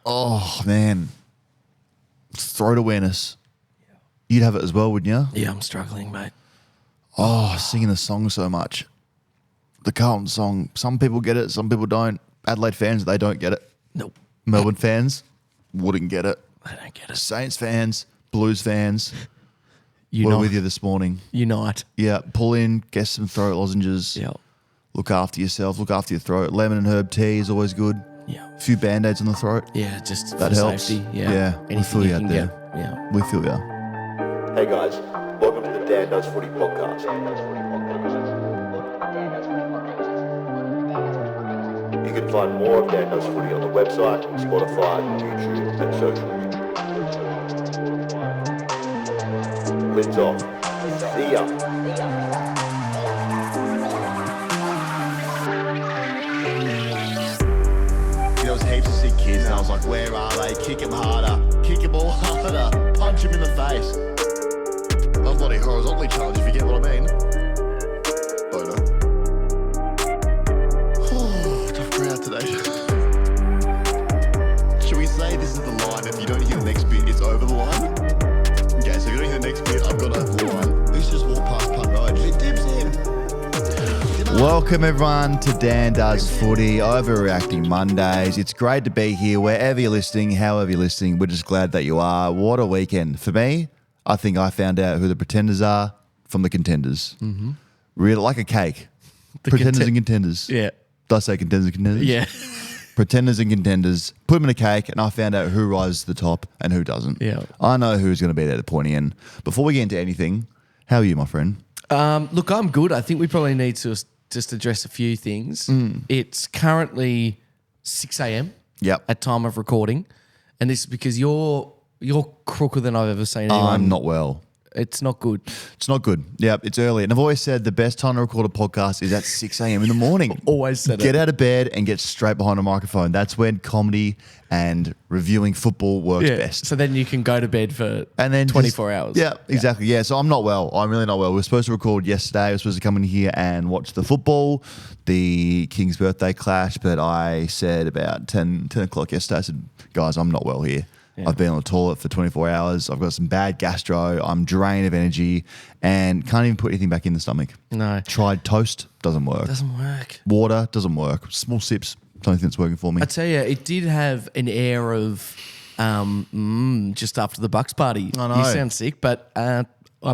Oh, man. Throat awareness. You'd have it as well, wouldn't you? Yeah, I'm struggling, mate. Oh, singing the song so much. The Carlton song. Some people get it, some people don't. Adelaide fans, they don't get it. Nope. Melbourne fans wouldn't get it. I don't get it. Saints fans, Blues fans, You we're know, with you this morning. Unite. Yeah, pull in, get some throat lozenges. Yeah. Look after yourself, look after your throat. Lemon and herb tea is always good. Yeah. A few Band-Aids on the throat. Yeah, just That for helps. safety. Yeah. Yeah, we Anything feel you you out can there. get. Yeah. We feel ya. Hey guys, welcome to the Dan Does Footy podcast. You can find more of Dan Does Footy on the website, Spotify, YouTube and social media. Lids off. See ya. There was heaps of sick kids and I was like, where are they? Kick him harder. Kick him all harder. Punch him in the face. That was not a horizontally challenge, if you get what I mean. Boner. Tough crowd today. Should we say this is the line? If you don't hear the next bit, it's over the line? Okay, so if you don't hear the next bit, I've got a line. Who's just walked past Punt Road? It dips in. Welcome everyone to Dan Does Footy, Overreacting Mondays. It's great to be here wherever you're listening, however you're listening. We're just glad that you are. What a weekend. For me, I think I found out who the pretenders are from the contenders. Mm-hmm. Really, like a cake. Pretenders and contenders. Yeah. Did I say contenders and contenders? Yeah. Pretenders and contenders. Put them in a cake and I found out who rises to the top and who doesn't. Yeah. I know who's going to be there at the pointy end. Before we get into anything, how are you, my friend? Look, I'm good. I think we probably need to just address a few things. It's currently 6 a.m. Yep. at time of recording, and this is because you're crooker than I've ever seen anyone. I'm not well. It's not good. It's not good. Yeah, it's early. And I've always said the best time to record a podcast is at 6 a.m. in the morning. Always said Get it. out of bed and get straight behind a microphone. That's when comedy and reviewing football works best. So then you can go to bed for And then 24 hours. Yeah, exactly. Yeah, so I'm not well. I'm really not well. We were supposed to record yesterday. I was supposed to come in here and watch the football, the King's birthday clash, but I said about 10 o'clock yesterday, I said, guys, I'm not well here. Yeah. I've been on the toilet for 24 hours. I've got some bad gastro. I'm drained of energy and can't even put anything back in the stomach. No. Tried toast, doesn't work. Doesn't work. Water, doesn't work. Small sips, don't think it's working for me. I tell you, it did have an air of just after the Bucks party. I know. You sound sick, but I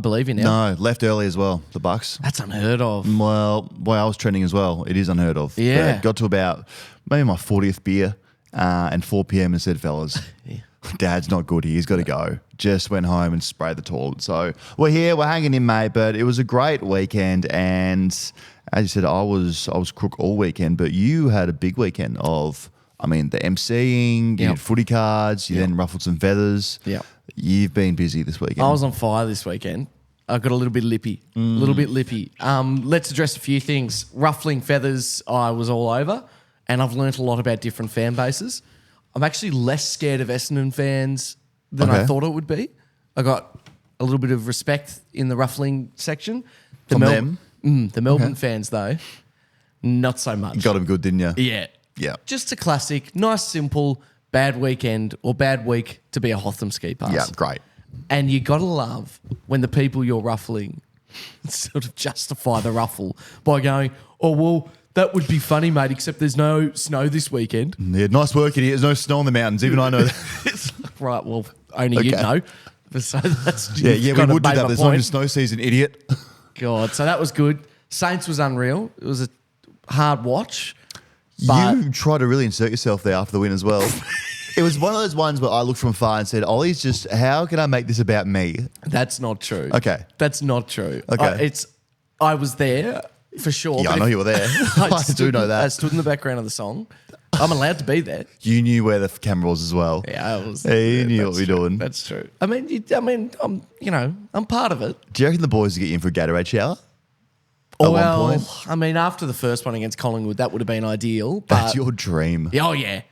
believe you now. No, left early as well, the Bucks. That's unheard of. Well, I was trending as well. It is unheard of. Yeah. But got to about maybe my 40th beer and 4 p.m. and said, fellas, Dad's not good here. He's got to go. Just went home and sprayed the toilet. So we're here. We're hanging in, mate. But it was a great weekend. And as you said, I was crook all weekend. But you had a big weekend of, the MCing, you did footy cards, you then ruffled some feathers. Yep. You've been busy this weekend. I was on fire this weekend. I got a little bit lippy. Let's address a few things. Ruffling feathers, I was all over. And I've learnt a lot about different fan bases. I'm actually less scared of Essendon fans than I thought it would be. I got a little bit of respect in the ruffling section. From them? The Melbourne fans, though, not so much. You got him good, didn't you? Yeah. Yeah. Just a classic, nice, simple, bad weekend or bad week to be a Hawthorn ski pass. Yeah, great. And you got to love when the people you're ruffling sort of justify the ruffle by going, oh, well, that would be funny, mate, except there's no snow this weekend. Yeah, nice work in here. There's no snow on the mountains. Even I know that. It's like, right, well, only you know. So that's Yeah, we would do that. There's not point. even snow season, idiot. God, so that was good. Saints was unreal. It was a hard watch. But You tried to really insert yourself there after the win as well. It was one of those ones where I looked from far and said, Ollie's just, how can I make this about me? that's not true. Okay. That's not true. Okay. I was there for sure. Yeah, but I know if- you were there. I do know I that. stood in the background of the song. I'm allowed to be there. You knew where the camera was as well. Yeah, I was. Yeah, you knew that's what we were true. doing. That's true. I'm part of it. Do you reckon the boys would get you in for a Gatorade shower? At one point? After the first one against Collingwood, that would have been ideal. But That's your dream. Oh yeah.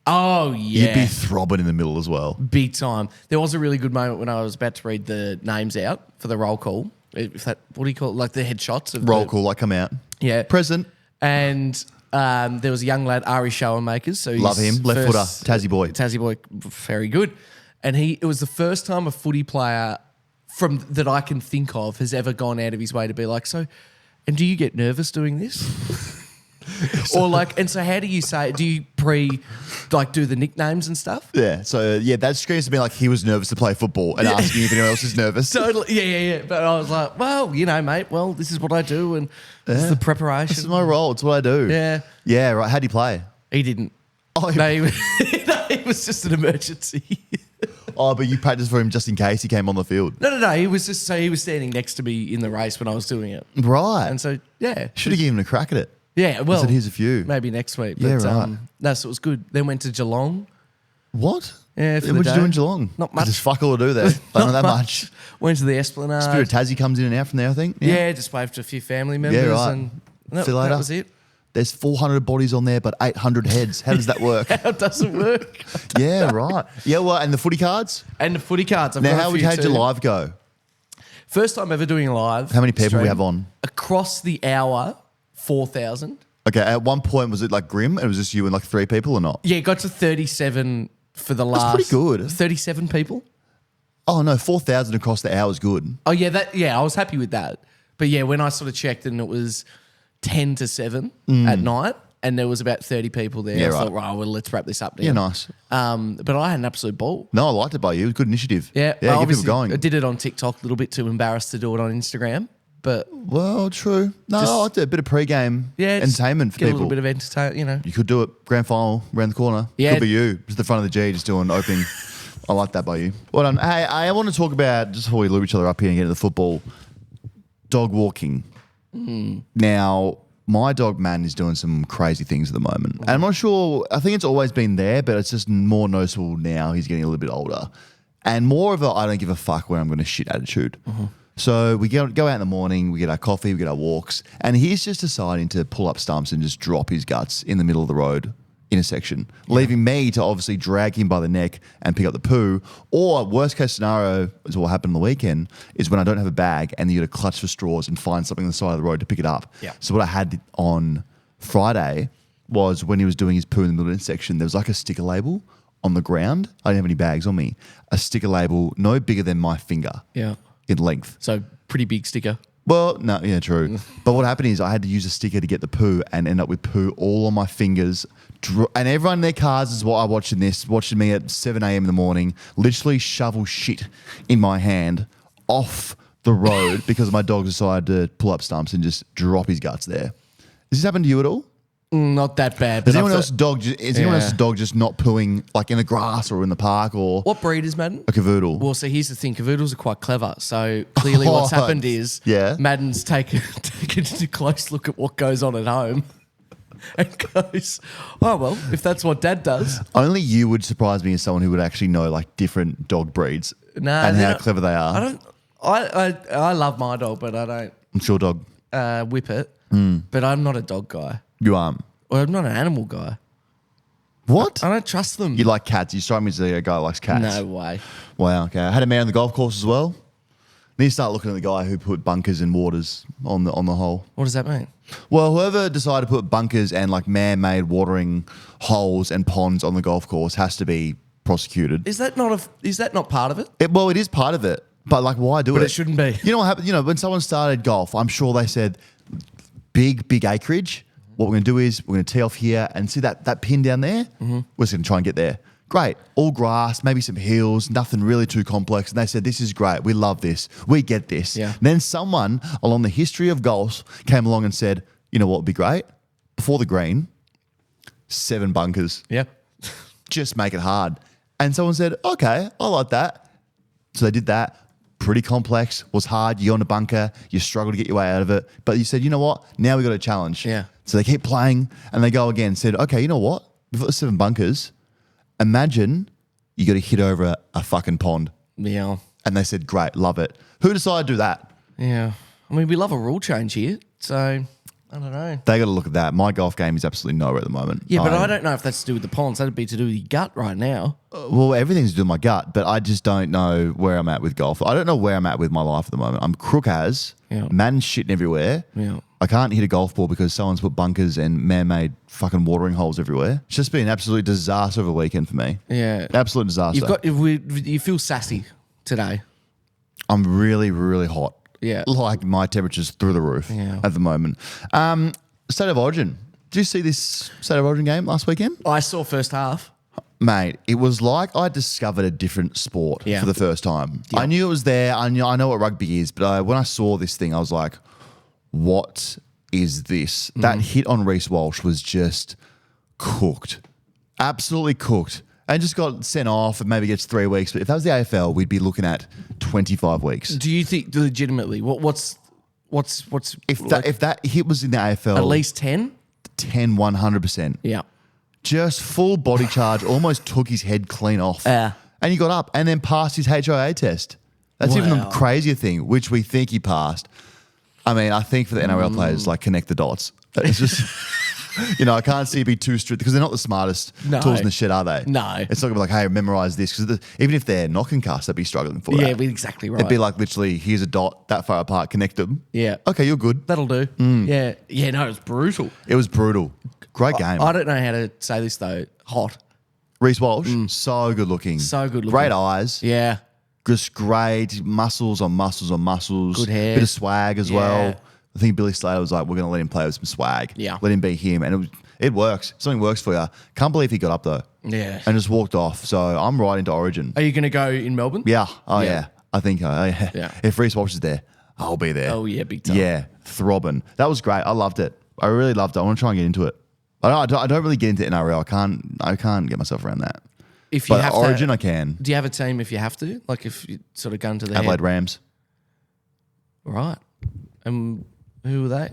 Oh yeah. You'd be throbbing in the middle as well. Big time. There was a really good moment when I was about to read the names out for the roll call. What do you call it? Like the headshots of Roll call, like come out. Yeah. Present. And there was a young lad, Ari Showermakers. So Love him. Left footer. Tassie boy. Tassie boy, very good. And it was the first time a footy player that I can think of has ever gone out of his way to be like, so, and do you get nervous doing this? Or like, and so how do you say, do you do the nicknames and stuff? Yeah. So, that screams to me like he was nervous to play football and asking if anyone else is nervous. Totally. Yeah. But I was like, well, mate, this is what I do and this is the preparation. This is my role. It's what I do. Yeah. Yeah, right. How'd he play? He didn't. Oh, no, it was just an emergency. Oh, but you practiced for him just in case he came on the field. No. He was standing next to me in the race when I was doing it. Right. And so, yeah. Should have given him a crack at it. Yeah, well. I said, here's a few. Maybe next week. Yeah, right. No, so it was good. Then went to Geelong. What? Yeah, What'd you do in Geelong? Not much. There's fuck all to do there. I don't know that much. Went to the Esplanade. Spirit Tassie comes in and out from there, I think. Yeah, just waved to a few family members. Yeah, right. And See you later. that was it. There's 400 bodies on there, but 800 heads. How does that work? How does it work? Yeah, right. Yeah, well, and the footy cards? And the footy cards. Now, how'd your live go? First time ever doing a live. How many people stream. we have on? Across the hour, 4,000. Okay, at one point, was it like grim? It was just you and like 3 people or not? Yeah, it got to 37 for the last. That's pretty good. 37 people. Oh, no, 4,000 across the hour is good. Oh, yeah, I was happy with that. But yeah, when I sort of checked and it was 10 to 7 at night and there was about 30 people there, Yeah, I right. thought, well, let's wrap this up now. Yeah, nice. But I had an absolute ball. No, I liked it by you. It was a good initiative. Yeah, get people obviously, going. I did it on TikTok, a little bit too embarrassed to do it on Instagram. But Well, true. No, I liked it. A bit of pre-game entertainment for get people. a little bit of entertainment, You could do it. Grand final, around the corner. Yeah. Could be you. Just the front of the G, just doing opening. I like that by you. Well done. Hey, I want to talk about, just before we lube each other up here and get into the football, dog walking. Now, my dog, Man, is doing some crazy things at the moment. And I'm not sure, I think it's always been there, but it's just more noticeable now. He's getting a little bit older. And more of a I don't give a fuck where I'm going to shit attitude. So we go out in the morning, we get our coffee, we get our walks, and he's just deciding to pull up stumps and just drop his guts in the middle of the road intersection, leaving me to obviously drag him by the neck and pick up the poo. Or worst case scenario is what happened on the weekend is when I don't have a bag and you got to clutch for straws and find something on the side of the road to pick it up. Yeah. So what I had on Friday was when he was doing his poo in the middle of the intersection, there was like a sticker label on the ground. I didn't have any bags on me. A sticker label no bigger than my finger Yeah. in length. So pretty big sticker. Well, no, yeah, true. But what happened is I had to use a sticker to get the poo and end up with poo all on my fingers. And everyone in their cars is watching me at 7 a.m. in the morning, literally shovel shit in my hand off the road because my dog decided to pull up stumps and just drop his guts there. Has this happened to you at all? Not that bad. Is But anyone else's dog just not pooing like in the grass or in the park or what breed is Madden? a cavoodle? Well, so here's the thing. Cavoodles are quite clever. So clearly what's happened is Madden's taken a close look at what goes on at home and goes, oh, well, if that's what Dad does. Only you would surprise me as someone who would actually know like different dog breeds and how clever they are. I love my dog, but I don't I'm sure dog. whip it. But I'm not a dog guy. You aren't. Or I'm not an animal guy. What? I don't trust them. You like cats. You strike me as a guy who likes cats. No way. Wow, okay. I had a man on the golf course as well. Need to start looking at the guy who put bunkers and waters on the hole. What does that mean? Well, whoever decided to put bunkers and like man-made watering holes and ponds on the golf course has to be prosecuted. Is that not part of it? It is part of it. But like, why do it? But it shouldn't be. You know what happened? You know, when someone started golf, I'm sure they said, big acreage. What we're going to do is we're going to tee off here and see that pin down there? We're just going to try and get there. Great. All grass, maybe some hills, nothing really too complex. And they said, this is great. We love this. We get this. Yeah. Then someone along the history of golf came along and said, you know what would be great? Before the green, 7 bunkers. Yeah. Just make it hard. And someone said, okay, I like that. So they did that. Pretty complex, was hard. You go in a bunker, you struggle to get your way out of it. But you said, you know what? Now we got a challenge. Yeah. So they keep playing and they go again. Said, okay, you know what? We've got the 7 bunkers. Imagine you got to hit over a fucking pond. Yeah. And they said, great, love it. Who decided to do that? Yeah. I mean, we love a rule change here. So I don't know. They got to look at that. My golf game is absolutely nowhere at the moment. Yeah, but I don't know if that's to do with the ponds. That'd be to do with your gut right now. Well, everything's to do with my gut, but I just don't know where I'm at with golf. I don't know where I'm at with my life at the moment. I'm crook as, man's shitting everywhere. Yeah. I can't hit a golf ball because someone's put bunkers and man-made fucking watering holes everywhere. It's just been an absolute disaster of a weekend for me. Yeah. Absolute disaster. You feel sassy today. I'm really, really hot. Yeah. Like my temperature's through the roof at the moment. State of Origin. Did you see this State of Origin game last weekend? I saw first half. Mate, it was like I discovered a different sport for the first time. I knew it was there. I know what rugby is, but when I saw this thing, I was like, what is this? That hit on Reece Walsh was just cooked. Absolutely cooked. And just got sent off and maybe gets 3 weeks. But if that was the AFL, we'd be looking at 25 weeks. Do you think legitimately? What's if that hit was in the AFL, at least 10? 10, 100%. Yeah. Just full body charge, almost took his head clean off. Yeah. And he got up and then passed his HIA test. That's even the crazier thing, which we think he passed. I mean, I think for the NRL players, like, connect the dots. It's just, I can't see it be too strict because they're not the smartest tools in the shit, are they? No. It's not going to be like, hey, memorize this. Because even if they're not concussed, they'd be struggling for Yeah, that. exactly right. It'd be like literally, here's a dot that far apart, connect them. Yeah. Okay, you're good. That'll do. Yeah. Yeah, no, it was brutal. It was brutal. Great game. I don't know how to say this, though. Hot. Reece Walsh, so good looking. So good looking. Great eyes. Yeah. Just great. Muscles on muscles on muscles. Good hair. Bit of swag as well. I think Billy Slater was like, we're going to let him play with some swag. Yeah. Let him be him. And it works. Something works for you. Can't believe he got up though. Yeah. And just walked off. So I'm right into Origin. Are you going to go in Melbourne? Yeah. Oh, yeah. I think Yeah. If Reece Walsh is there, I'll be there. Oh, yeah, big time. Yeah. Throbbing. That was great. I loved it. I really loved it. I want to try and get into it. I don't really get into NRL. I can't get myself around that. If you But have Origin, to, I can. do you have a team if you have to? Like if you sort of gun to the Adelaide head? Rams. Right. And who are they?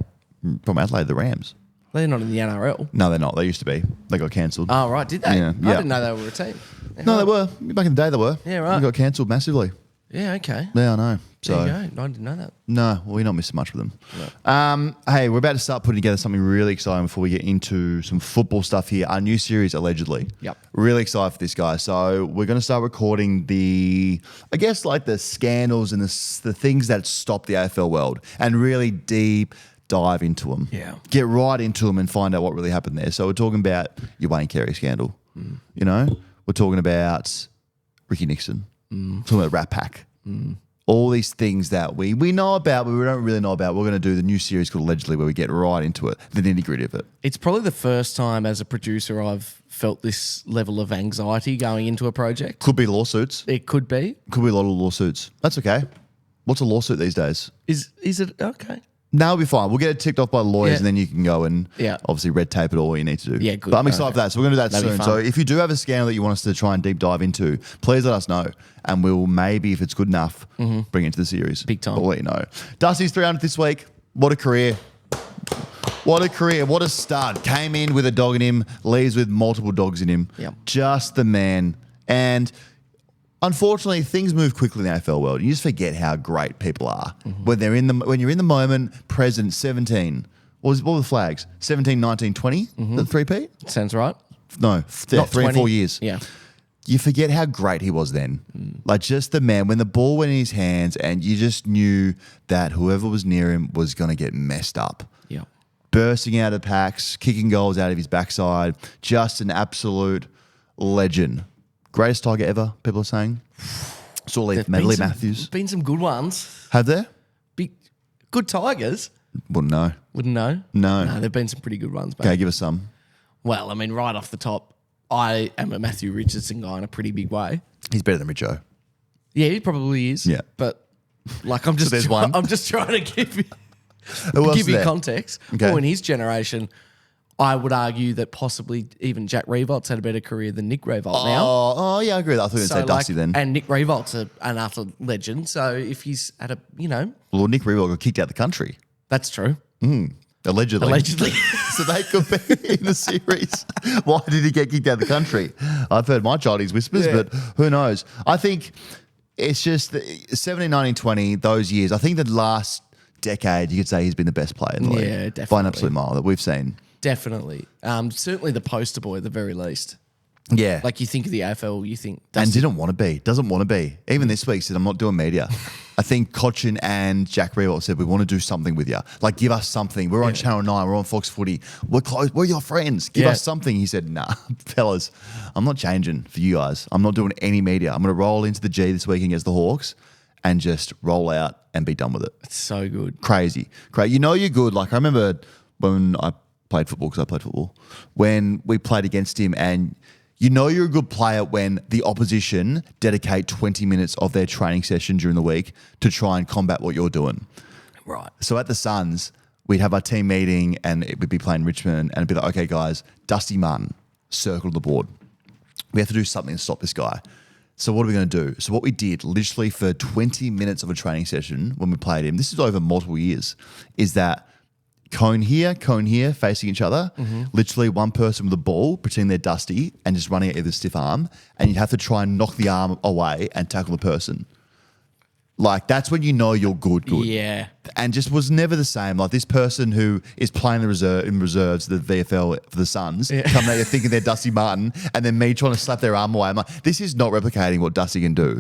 From Adelaide, the Rams. They're not in the NRL. No, they're not. They used to be. They got cancelled. Oh, right. Did they? Yeah. I didn't know they were a team. Yeah, No, right. they were. Back in the day, they were. Yeah, right. They got cancelled massively. Yeah, okay. Yeah, I know. So, There you go. I didn't know that. no, we're not missing much with them. Hey, we're about to start putting together something really exciting before we get into some football stuff here. Our new series, Allegedly. Yep. Really excited for this, guy. So we're going to start recording the scandals and the things that stop the AFL world and really deep dive into them. Yeah. Get right into them and find out what really happened there. So we're talking about your Wayne Carey scandal. We're talking about Ricky Nixon. Talking about Rat Pack. All these things that we know about, but we don't really know about. We're going to do the new series called Allegedly, where we get right into it, the nitty gritty of it. It's probably the first time as a producer I've felt this level of anxiety going into a project. Could be lawsuits. It could be. Could be a lot of lawsuits. That's okay. What's a lawsuit these days? Is it okay? No, we'll be fine. We'll get it ticked off by the lawyers, Yeah. and then you can go and obviously red tape it all you need to do. Yeah, good. But I'm excited for that. So we're going to do that That'd be soon. fun. So if you do have a scandal that you want us to try and deep dive into, please let us know. And we'll maybe, if it's good enough, bring it to the series. Big time. But we'll let you know. Dusty's 300 this week. What a career. What a career. What a start. Came in with a dog in him, leaves with multiple dogs in him. Yep. Just the man. And unfortunately, things move quickly in the AFL world. You just forget how great people are when you're in the moment. Present 17. What were the flags? 17, 19, 20. The 3P? Sounds right. No, Not 3 and 20. 4 years. Yeah. You forget how great he was then. Like just the man when the ball went in his hands, and you just knew that whoever was near him was going to get messed up. Yeah. Bursting out of packs, kicking goals out of his backside. Just an absolute legend. Greatest Tiger ever, people are saying. Saw Lee Matthews. Been some good ones. Have there? Good Tigers. Wouldn't know. Wouldn't know. No. There've been some pretty good ones. Okay, give us some. Well, I mean, right off the top, I am a Matthew Richardson guy in a pretty big way. He's better than Richo. Yeah, he probably is. Yeah. But like, I'm just there's one. I'm just trying to give you Who else give you there? context. Okay. Or in his generation, I would argue that possibly even Jack Revolt's had a better career than Nick Revolt now. Oh, yeah, I agree with that. I thought you were going to say Dusty then. And Nick Revolt's an after legend. So if he's at a, Well, Nick Revolt got kicked out of the country. that's true. Allegedly. Allegedly. So they could be in the series. Why did he get kicked out of the country? I've heard my childish whispers, but who knows? I think it's just 17, 19, 20, those years. I think the last decade, you could say he's been the best player in the league. Yeah, By an definitely. absolute mile that we've seen. Definitely. Certainly the poster boy at the very least. Yeah. Like you think of the AFL, you think And didn't want to be. Doesn't want to be. Even this week said, I'm not doing media. I think Cochin and Jack Rewalt said, we want to do something with you. Like, give us something. We're on Channel 9. We're on Fox Footy. We're close. We're your friends. Give us something. He said, nah, fellas, I'm not changing for you guys. I'm not doing any media. I'm going to roll into the G this weekend against the Hawks and just roll out and be done with it. it's so good. Crazy. Great. You know you're good. Like, I remember when I played football, because I played football, when we played against him, and you know you're a good player when the opposition dedicate 20 minutes of their training session during the week to try and combat what you're doing. Right. So at the Suns, we'd have our team meeting and we'd be playing Richmond and it'd be like, okay, guys, Dusty Martin, circle the board. We have to do something to stop this guy. So what are we going to do? So what we did literally for 20 minutes of a training session when we played him, this is over multiple years, is that cone here, facing each other. Literally one person with a ball, pretending they're Dusty and just running at you with a stiff arm. And you'd have to try and knock the arm away and tackle the person. Like, that's when you know you're good. Yeah. And just was never the same. Like, this person who is playing the reserves, the VFL for the Suns, coming out here thinking they're Dusty Martin, and then me trying to slap their arm away. I'm like, this is not replicating what Dusty can do.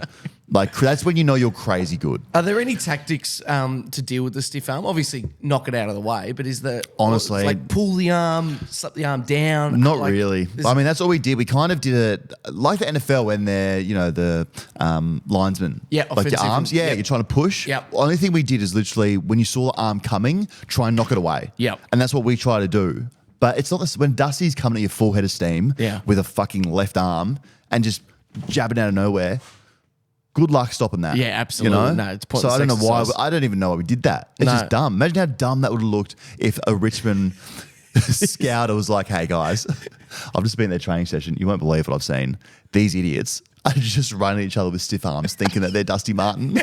Like, that's when you know you're crazy good. Are there any tactics to deal with the stiff arm? Obviously, knock it out of the way, but is there Honestly, like pull the arm, slap the arm down? Not Like, really. I mean, that's all we did. We kind of did it like the NFL when they're, the linesmen. Yeah, like your offensive arms. and- Yeah, yep. you're trying to push. Yep. Only thing we did is literally when you saw the arm coming, try and knock it away. Yep. And that's what we try to do. But it's not this, when Dusty's coming at your full head of steam with a fucking left arm and just jabbing out of nowhere. Good luck stopping that. Yeah, absolutely. No, it's so pointless I don't know why. exercise. I don't even know why we did that. It's No. just dumb. Imagine how dumb that would have looked if a Richmond scouter was like, "Hey guys, I've just been in their training session. You won't believe what I've seen. These idiots are just running at each other with stiff arms, thinking that they're Dusty Martin."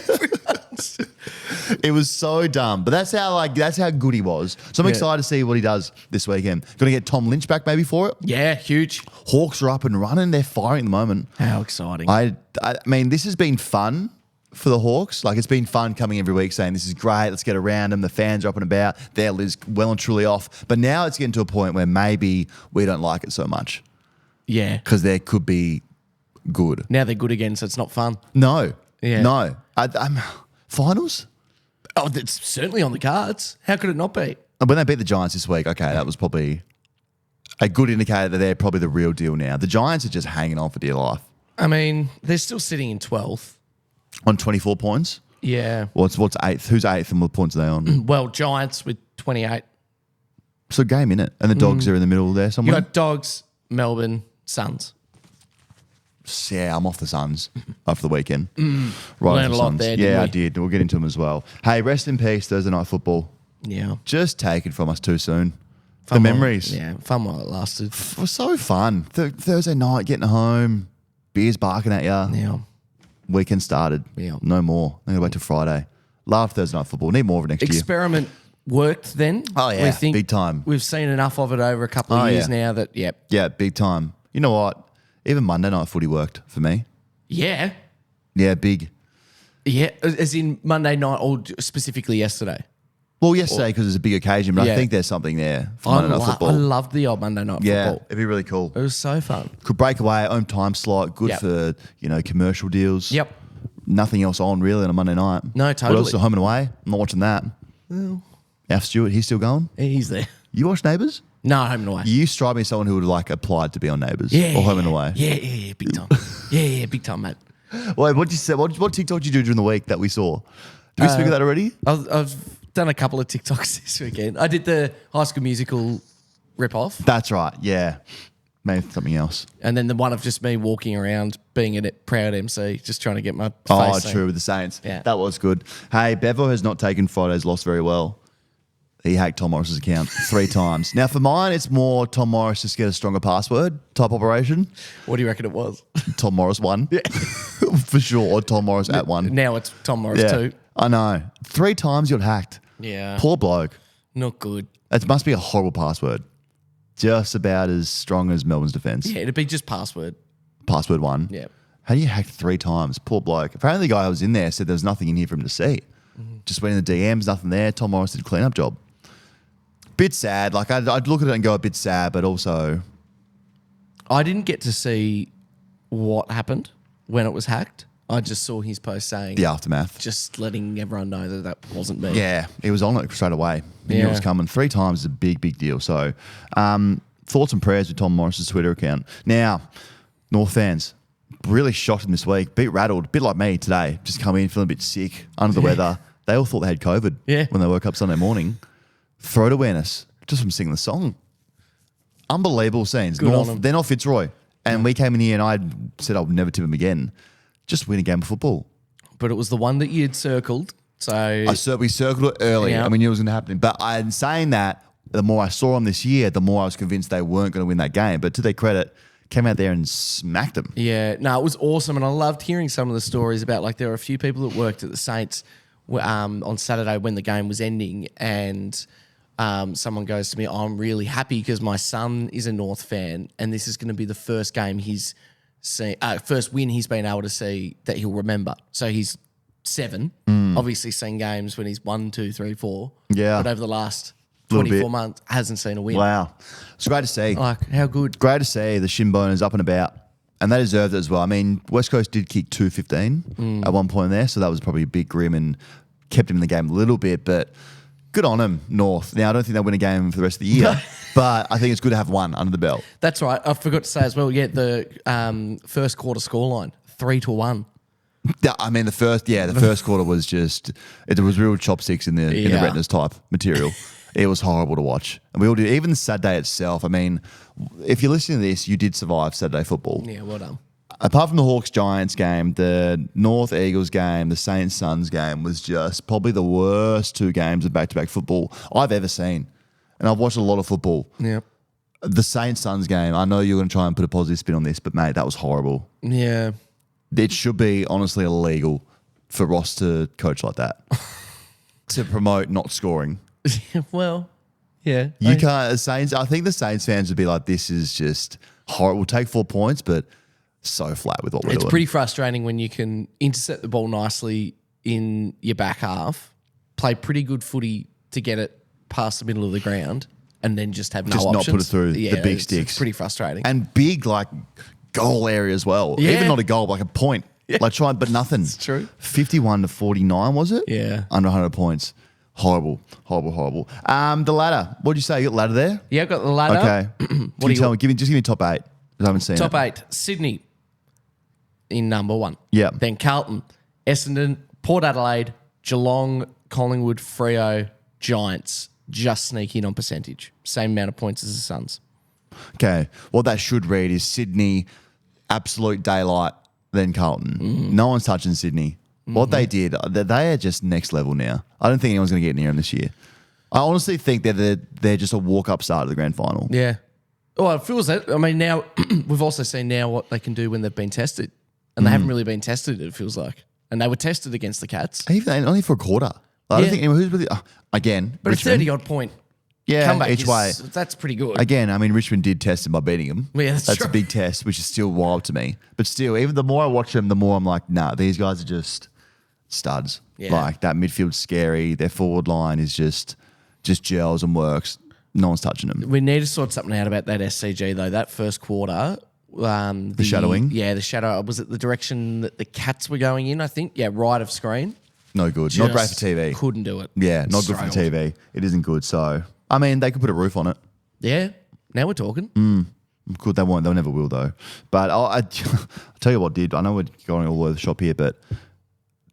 It was so dumb, but that's how good he was. So I'm excited to see what he does this weekend. Going to get Tom Lynch back maybe for it. Yeah, huge. Hawks are up and running. They're firing at the moment. How exciting. I mean, this has been fun for the Hawks. Like, it's been fun coming every week saying this is great, let's get around them. The fans are up and about. Their lid's well and truly off. But now it's getting to a point where maybe we don't like it so much Yeah. because there could be good. Now they're good again, so it's not fun. No. Yeah. No. Finals? Oh, it's certainly on the cards. How could it not be? When they beat the Giants this week, okay, that was probably a good indicator that they're probably the real deal now. The Giants are just hanging on for dear life. I mean, they're still sitting in 12th. On 24 points? Yeah. What's eighth? Who's eighth and what points are they on? Well, Giants with 28. So game in it. And the Dogs are in the middle there You somewhere? got Dogs, Melbourne, Suns. Yeah, I'm off the Suns after the weekend. Learned off a the lot Suns. there, Yeah, didn't I we? did. We'll get into them as well. Hey, rest in peace, Thursday Night Football. Yeah. Just taken from us too soon. Fun the while- memories. Yeah, fun while it lasted. It was so fun. Thursday night, getting home, beers barking at you. Yeah. Weekend started. Yeah. No more. I'm going to wait till Friday. Love Thursday Night Football. Need more of it next year. Experiment worked then. Oh, yeah, We think big time. We've seen enough of it over a couple Oh, of years yeah. now that, yep. Yeah, big time. You know what? Even Monday Night Footy worked for me. Yeah. Yeah, big. Yeah. As in Monday night or specifically yesterday. Well, yesterday because it's a big occasion, but Yeah. I think there's something there for Monday Night I Football. loved the old Monday night Yeah, football. it'd be really cool. It was so fun. Could break away, own time slot, good Yep. for, commercial deals. Yep. Nothing else on really on a Monday night. No, What totally. else? Home and away? I'm not watching that. Alf Stewart, he's still going? He's there. You watch Neighbours? No, home and away. You strike me as someone who would like applied to be on Neighbours Yeah. or Home and Away. Yeah, big time. yeah, big time, mate. Wait, what did you say? What TikTok did you do during the week that we saw? Did we speak of that already? I've done a couple of TikToks this weekend. I did the High School Musical rip-off, That's right. Yeah. Maybe something else. and then the one of just me walking around being a proud MC, just trying to get my Oh, face seen. true, with the Saints. Yeah. That was good. Hey, Bevo has not taken Friday's loss very well. He hacked Tom Morris's account 3 times. Now, for mine, it's more Tom Morris just get a stronger password type operation. What do you reckon it was? Tom Morris 1. Yeah. For sure. Or Tom Morris at 1. Now it's Tom Morris Yeah. 2. I know. 3 times you got hacked. Yeah. Poor bloke. Not good. It must be a horrible password. Just about as strong as Melbourne's defence. Yeah, it'd be just password. Password 1. Yeah. How do you hack 3 times? Poor bloke. Apparently the guy who was in there said there was nothing in here for him to see. Just went in the DMs, nothing there. Tom Morris did a clean-up job. Bit sad. Like, I'd look at it and go a bit sad, but also... I didn't get to see what happened when it was hacked. I just saw his post saying... The aftermath. Just letting everyone know that wasn't me. Yeah, he was on it straight away. He knew it was coming. 3 times is a big, big deal. So, thoughts and prayers with Tom Morris's Twitter account. Now, North fans, really shocked him this week. Bit rattled, a bit like me today. Just come in feeling a bit sick, under the weather. They all thought they had COVID when they woke up Sunday morning. Throat awareness, just from singing the song. Unbelievable scenes. North, they're not Fitzroy. And we came in here and I said I would never tip him again. Just win a game of football. But it was the one that you had circled. So we circled it early. Yeah. I mean, it was going to happen. But in saying that, the more I saw them this year, the more I was convinced they weren't going to win that game. But to their credit, came out there and smacked them. Yeah, no, it was awesome. And I loved hearing some of the stories about, like, there were a few people that worked at the Saints on Saturday when the game was ending. And someone goes to me, I'm really happy because my son is a North fan. And this is going to be the first game first win he's been able to see that he'll remember. So he's 7, obviously seen games when he's 1, 2, 3, 4. Yeah. But over the last 24 months, hasn't seen a win. Wow. It's great to see. Like, how good. Great to see the shin boners up and about. And they deserved it as well. I mean, West Coast did kick 215 at one point there, so that was probably a big grim and kept him in the game a little bit, but good on him, North. Now, I don't think they'll win a game for the rest of the year, but I think it's good to have one under the belt. That's right. I forgot to say as well, the first quarter scoreline, 3-1. I mean, the first quarter was just, it was real chopsticks in the retinas type material. It was horrible to watch. And we all did, even the Saturday itself. I mean, if you're listening to this, you did survive Saturday football. Yeah, well done. Apart from the Hawks-Giants game, the North Eagles game, the Saints-Suns game was just probably the worst 2 games of back-to-back football I've ever seen. And I've watched a lot of football. Yeah. The Saints-Suns game, I know you're going to try and put a positive spin on this, but, mate, that was horrible. Yeah. It should be, honestly, illegal for Ross to coach like that, to promote not scoring. Well, yeah. You can't, Saints, I think the Saints fans would be like, this is just horrible. We'll take 4 points, but so flat with what we're doing. It's pretty frustrating when you can intercept the ball nicely in your back half, play pretty good footy to get it past the middle of the ground, and then just have no options. Just not put it through the big sticks. It's pretty frustrating. And big, like, goal area as well. Yeah. Even not a goal, like a point. Yeah. Like, try, but nothing. It's true. 51-49, was it? Yeah. Under 100 points. Horrible. The ladder. What did you say? You got the ladder there? Yeah, I've got the ladder. Okay. What do you tell me? Give me top 8. I haven't seen it. Top 8. Sydney in number 1. Yeah. Then Carlton, Essendon, Port Adelaide, Geelong, Collingwood, Freo, Giants. Just sneak in on percentage. Same amount of points as the Suns. Okay. What that should read is Sydney, absolute daylight, then Carlton. No one's touching Sydney. What they did, they are just next level now. I don't think anyone's going to get near them this year. I honestly think they're just a walk-up start of the grand final. Yeah. Well, it feels that. I mean, now we've also seen now what they can do when they've been tested. And they haven't really been tested, it feels like. And they were tested against the Cats. Even only for a quarter. I don't think anyone who's really... again, but Richmond, a 30-odd point comeback each way. That's pretty good. Again, I mean, Richmond did test them by beating them. Yeah, that's true. a big test, which is still wild to me. But still, even the more I watch them, the more I'm like, nah, these guys are just studs. Yeah. Like, that midfield's scary. Their forward line is just gels and works. No one's touching them. We need to sort something out about that SCG, though. That first quarter... the shadowing? Yeah, the shadow. Was it the direction that the Cats were going in, I think? Yeah, right of screen. No good. Not great for TV. Couldn't do it. Yeah, not good for TV. It isn't good. So, I mean, they could put a roof on it. Yeah, now we're talking. Good, they won't. They never will, though. But I'll tell you what did. I know we're going all over the shop here, but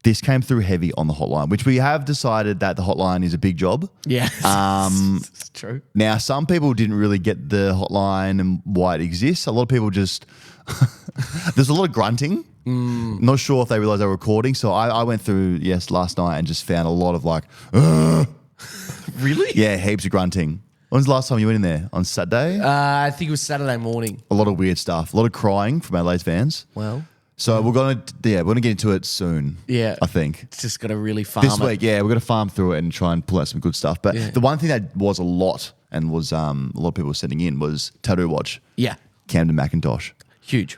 this came through heavy on the hotline, which we have decided that the hotline is a big job. Yeah, it's true. Now, some people didn't really get the hotline and why it exists. A lot of people just... There's a lot of grunting. Not sure if they realised they were recording. So I went through, last night and just found a lot of like... Really? Yeah, heaps of grunting. When's the last time you went in there? On Saturday? I think it was Saturday morning. A lot of weird stuff. A lot of crying from Adelaide fans. Well... So we're gonna get into it soon. Yeah, I think it's just got to really farm this week. Yeah, we're gonna farm through it and try and pull out some good stuff. But the one thing that was a lot and was a lot of people were sending in was Tattoo Watch. Yeah, Camden McIntosh, huge.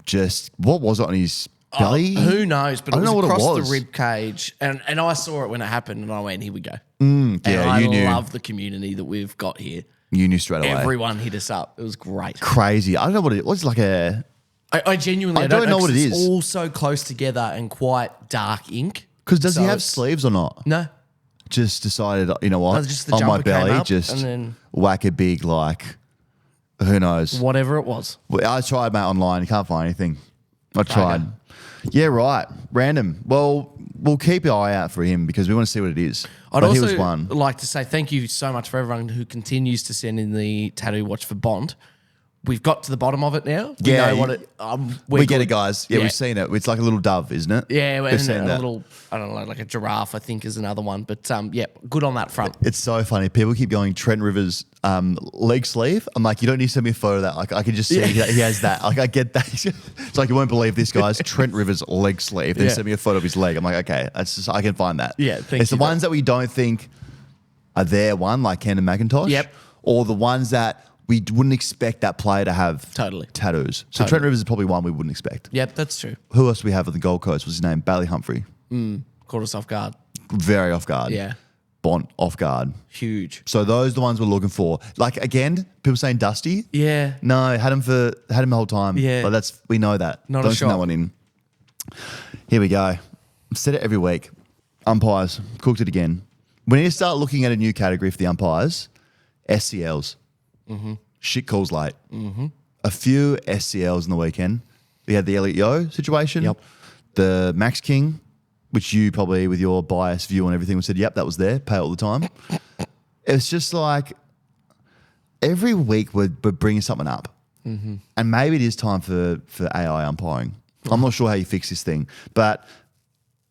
Just what was it on his belly? Who knows? But I it don't was know what it across was. the rib cage. And I saw it when it happened and I went, here we go. Yeah, and I you knew. love the community that we've got here. You knew straight away. Everyone hit us up. It was great. Crazy. I don't know what it was. Like a... I genuinely I don't know 'cause what it it's is. all so close together and quite dark ink. Because does So he have it's- sleeves or not? No. Just decided, you know what? No, just the on my jumper came belly, up just and then- whack a big, like, who knows? Whatever it was. Well, I tried, mate, online. You can't find anything. I tried. Yeah, right. Random. Well, we'll keep an eye out for him because we want to see what it is. I'd But he also was one. like to say thank you so much for everyone who continues to send in the tattoo watch for Bond. We've got to the bottom of it now. We Yeah, know what it. We get it, guys. Yeah, we've seen it. It's like a little dove, isn't it? Yeah, we've and seen a that. little, I don't know, like a giraffe, I think is another one. But yeah, good on that front. It's so funny. People keep going Trent Rivers leg sleeve. I'm like, you don't need to send me a photo of that. Like, I can just see he has that. Like, I get that. It's like, you won't believe this, guys. Trent Rivers leg sleeve. They send me a photo of his leg. I'm like, okay, that's just, I can find that. Yeah, thank It's you. the ones that we don't think are there, one, like Camden McIntosh. Yep. Or the ones that we wouldn't expect that player to have Totally. tattoos. So Trent Rivers is probably one we wouldn't expect. Yep, that's true. Who else do we have on the Gold Coast? What's his name? Bailey Humphrey. Caught us off guard. Very off guard. Yeah. Bont off guard. Huge. So those are the ones we're looking for. Like, again, people saying Dusty. Yeah. No, had him the whole time. Yeah. But we know that. Not a Don't send that shock. one in. Here we go. I've said it every week. Umpires, cooked it again. We need to start looking at a new category for the umpires. SCLs. Shit calls late. A few SCLs in the weekend. We had the Elliot Yo situation. Yep. The Max King, which you probably, with your biased view on everything, said, yep, that was there. Pay all the time. It's just like every week we're bringing something up. And maybe it is time for AI umpiring. I'm not sure how you fix this thing. But,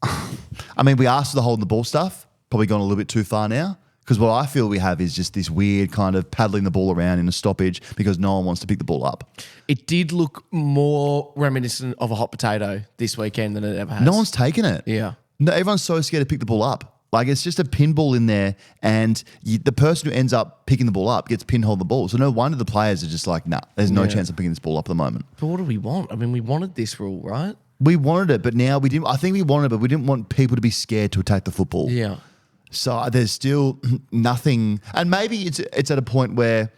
I mean, we asked for the holding the ball stuff. Probably gone a little bit too far now. Because what I feel we have is just this weird kind of paddling the ball around in a stoppage because no one wants to pick the ball up. It did look more reminiscent of a hot potato this weekend than it ever has. No one's taking it. Yeah. No, everyone's so scared to pick the ball up. Like, it's just a pinball in there, and the person who ends up picking the ball up gets pinholed the ball. So no wonder the players are just like, nah, there's no chance of picking this ball up at the moment. But what do we want? I mean, we wanted this rule, right? We wanted it, but now we didn't. I think we wanted it, but we didn't want people to be scared to attack the football. Yeah. So there's still nothing, and maybe it's at a point where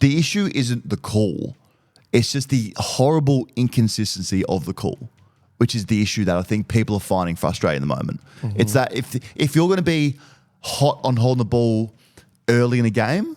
the issue isn't the call, it's just the horrible inconsistency of the call, which is the issue that I think people are finding frustrating at the moment. It's that if you're going to be hot on holding the ball early in a game,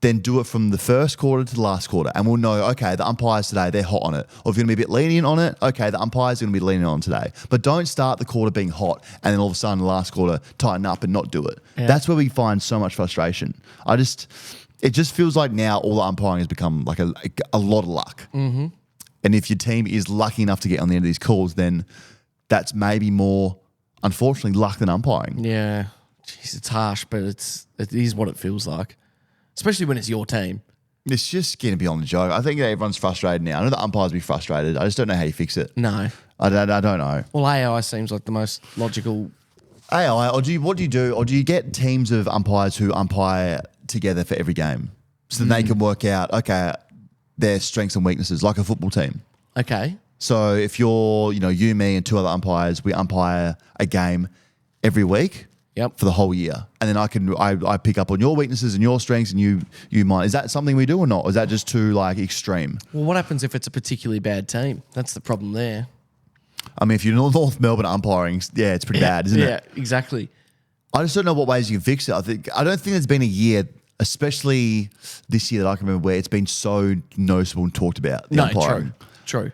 then do it from the first quarter to the last quarter. And we'll know, okay, the umpires today, they're hot on it. Or if you're going to be a bit lenient on it, okay, the umpires are going to be lenient on it today. But don't start the quarter being hot and then all of a sudden the last quarter tighten up and not do it. Yeah. That's where we find so much frustration. It just feels like now all the umpiring has become like a lot of luck. Mm-hmm. And if your team is lucky enough to get on the end of these calls, then that's maybe more, unfortunately, luck than umpiring. Yeah. Jeez, it's harsh, but it is what it feels like. Especially when it's your team. It's just getting beyond the joke. I think everyone's frustrated now. I know the umpires will be frustrated. I just don't know how you fix it. No. I don't know. Well, AI seems like the most logical. AI, or what do you do? Or do you get teams of umpires who umpire together for every game so that they can work out, okay, their strengths and weaknesses like a football team? Okay. So if you're, you, me, and two other umpires, we umpire a game every week. Yep. For the whole year, and then I pick up on your weaknesses and your strengths, and you mine. Is that something we do or not? Or is that just too extreme? Well, what happens if it's a particularly bad team? That's the problem there. I mean, if you're North Melbourne umpiring, yeah, it's pretty bad, isn't it? Yeah, exactly. I just don't know what ways you can fix it. I don't think there's been a year, especially this year that I can remember, where it's been so noticeable and talked about. The umpiring. True.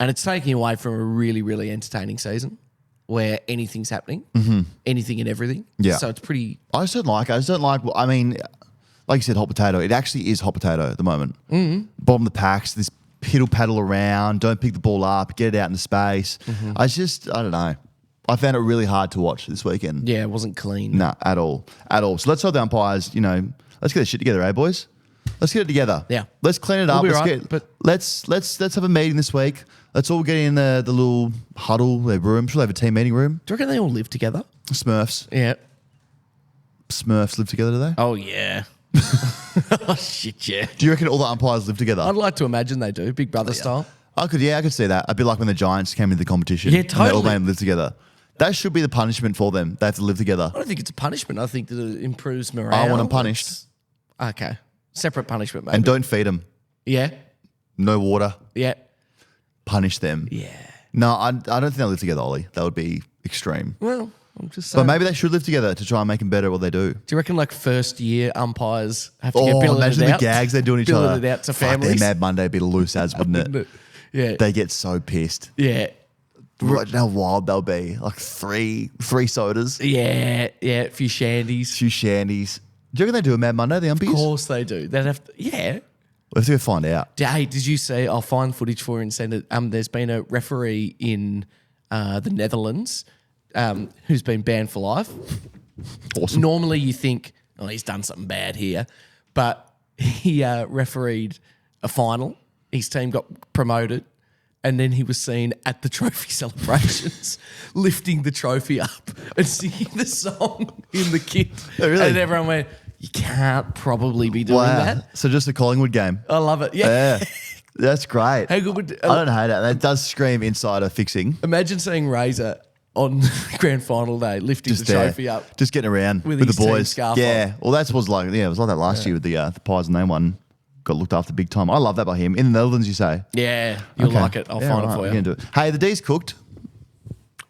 And it's taking away from a really, really entertaining season where anything's happening, anything and everything. Yeah. So it's pretty. I just don't like it. I mean, like you said, hot potato. It actually is hot potato at the moment. Bottom of the packs, this piddle paddle around, don't pick the ball up, get it out into space. I don't know. I found it really hard to watch this weekend. Yeah, it wasn't clean. Nah, at all. So let's hold the umpires, let's get this shit together, eh, boys? Let's get it together. Yeah. Let's clean it up. We'll be Let's right, but- let's have a meeting this week. Let's all get in the little huddle, their room. Should they have a team meeting room? Do you reckon they all live together? Smurfs. Yeah. Smurfs live together, do they? Oh, yeah. Oh, shit, yeah. Do you reckon all the umpires live together? I'd like to imagine they do, Big Brother style. I could see that. A bit like when the Giants came into the competition. Yeah, And they all totally. made them live together. That should be the punishment for them. They have to live together. I don't think it's a punishment. I think that it improves morale. I want them punished. Okay. Separate punishment, maybe. And don't feed them. Yeah. No water. Yeah. Punish them. Yeah. No, I don't think they'll live together, Ollie. That would be extreme. Well, I'm just saying. But maybe they should live together to try and make them better at what they do. Do you reckon like first year umpires have to get Oh, billeted imagine out? the gags they're doing each Billeted other. it out to Fuck, families. their Mad Monday would be loose as, wouldn't it? Yeah. They get so pissed. Yeah. Imagine how wild they'll be. Like three sodas, Yeah. Yeah. A few shandies. two shandies. Do you reckon they do a Mad Monday, the umpires? Of course they do. They'd have to, yeah. We'll have to go find out. Hey, did you see? I'll find footage for you and send it. There's been a referee in the Netherlands who's been banned for life. Awesome. Normally, you think, oh, he's done something bad here, but he refereed a final. His team got promoted, and then he was seen at the trophy celebrations, lifting the trophy up and singing the song in the kit. Oh, really? And everyone went, "You can't probably be doing that." So just a Collingwood game. I love it. Yeah. Yeah. That's great. How good would I don't hate it. That does scream insider fixing. imagine seeing Razor on grand final day lifting the there, trophy up? just getting around With with, his the team boys. scarf Yeah, well, it was like that last year with the Pies, and they won. Got looked after big time. I love that by him. In the Netherlands, you say? Yeah, you'll Okay. like it. I'll Yeah, find right, it for we're you. gonna do it. Hey, the Dees cooked.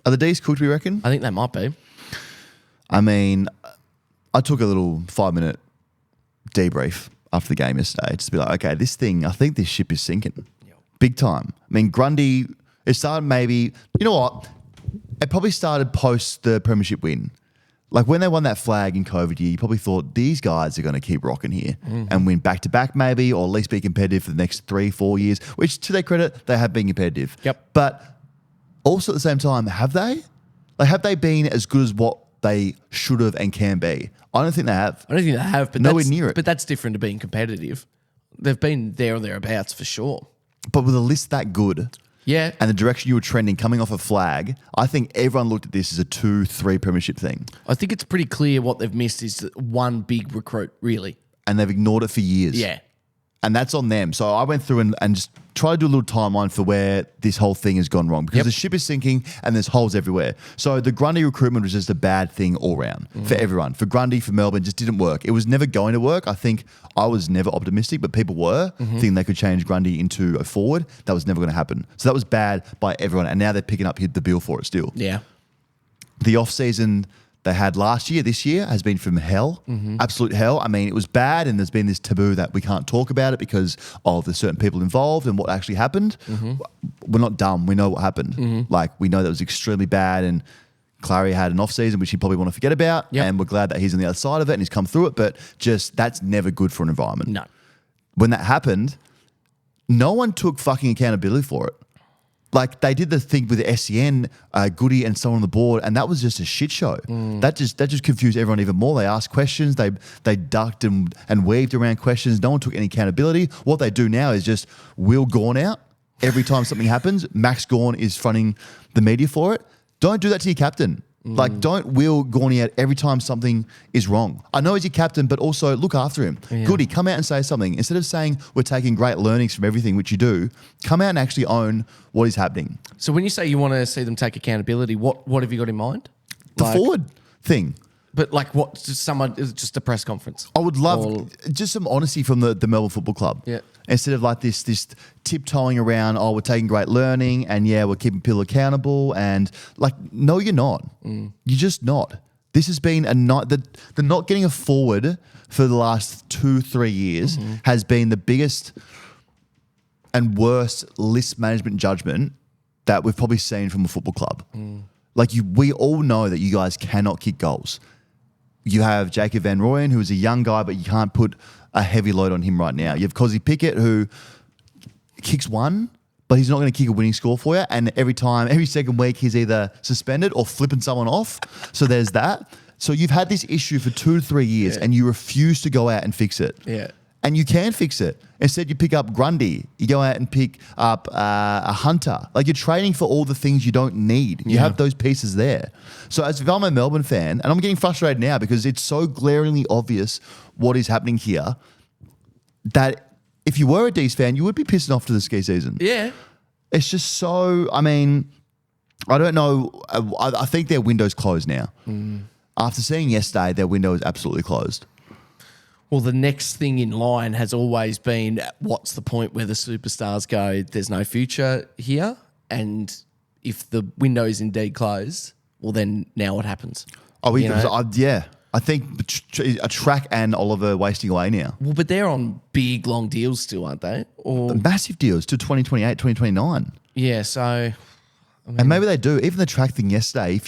Are the Dees cooked? We reckon. I think they might be. I mean, I took a little 5-minute debrief after the game yesterday, just to be like, okay, this thing, I think this ship is sinking, big time. I mean, Grundy. It started maybe. You know what? It probably started post the premiership win. Like when they won that flag in COVID year, you probably thought these guys are going to keep rocking here and win back to back maybe, or at least be competitive for the next 3-4 years, which to their credit, they have been competitive. Yep. But also at the same time, have they? Like, have they been as good as what they should have and can be? I don't think they have. I don't think they have, but Nowhere that's, near it. But that's different to being competitive. They've been there or thereabouts for sure. But with a list that good Yeah, and the direction you were trending coming off a flag, I think everyone looked at this as a 2-3 premiership thing. I think it's pretty clear what they've missed is one big recruit, really. And they've ignored it for years. Yeah. And that's on them. So I went through and just tried to do a little timeline for where this whole thing has gone wrong, because Yep. the ship is sinking and there's holes everywhere. So the Grundy recruitment was just a bad thing all round for everyone. For Grundy, for Melbourne, just didn't work. It was never going to work. I think I was never optimistic, but people were thinking they could change Grundy into a forward. That was never going to happen. So that was bad by everyone. And now they're picking up the bill for it still. Yeah. The off-season they had last year, this year, has been from hell. Absolute hell. I mean, it was bad, and there's been this taboo that we can't talk about it because of the certain people involved and what actually happened. We're not dumb. We know what happened. Like, we know that was extremely bad, and Clary had an off-season, which he probably want to forget about, Yep. and we're glad that he's on the other side of it and he's come through it, but just that's never good for an environment. No. When that happened, no one took fucking accountability for it. Like, they did the thing with the SEN, Goody and someone on the board, and that was just a shit show. That just confused everyone even more. They asked questions, they ducked and weaved around questions. No one took any accountability. What they do now is just Will Gawn out every time something happens. Max Gawn is fronting the media for it. Don't do that to your captain. Like, don't Will Gawney out every time something is wrong. I know he's your captain, but also look after him. Yeah. Goody, come out and say something. Instead of saying we're taking great learnings from everything, which you do, come out and actually own what is happening. So when you say you want to see them take accountability, what have you got in mind? The Like- forward thing. But like what? Just someone? Is it just a press conference? I would love Or- just some honesty from the Melbourne Football Club. Yeah. Instead of like this tiptoeing around, oh, we're taking great learning and yeah, we're keeping people accountable, and like, no, you're not. You're just not. This has been a night that the not getting a forward for the last 2-3 years has been the biggest and worst list management judgment that we've probably seen from a football club. Like, we all know that you guys cannot kick goals. You have Jacob Van Rooyen, who is a young guy, but you can't put a heavy load on him right now. You have Cozzy Pickett, who kicks one, but he's not going to kick a winning score for you. And every second week, he's either suspended or flipping someone off. So there's that. So you've had this issue for 2 to 3 years, and you refuse to go out and fix it. Yeah. And you can fix it. Instead, you pick up Grundy. You go out and pick up a Hunter. Like, you're trading for all the things you don't need. You have those pieces there. So as if I'm a Melbourne fan, and I'm getting frustrated now because it's so glaringly obvious what is happening here, that if you were a Dees fan, you would be pissing off to the ski season. Yeah. It's just so, I mean, I don't know. I think their window's closed now. After seeing yesterday, their window is absolutely closed. Well, the next thing in line has always been, what's the point where the superstars go, there's no future here? And if the window is indeed closed, well, then now what happens? Oh, yeah. I think a Track and Oliver wasting away now. Well, but they're on big, long deals still, aren't they? Or Massive deals to 2028, 2029. yeah, so... And maybe they do. Even the Track thing yesterday,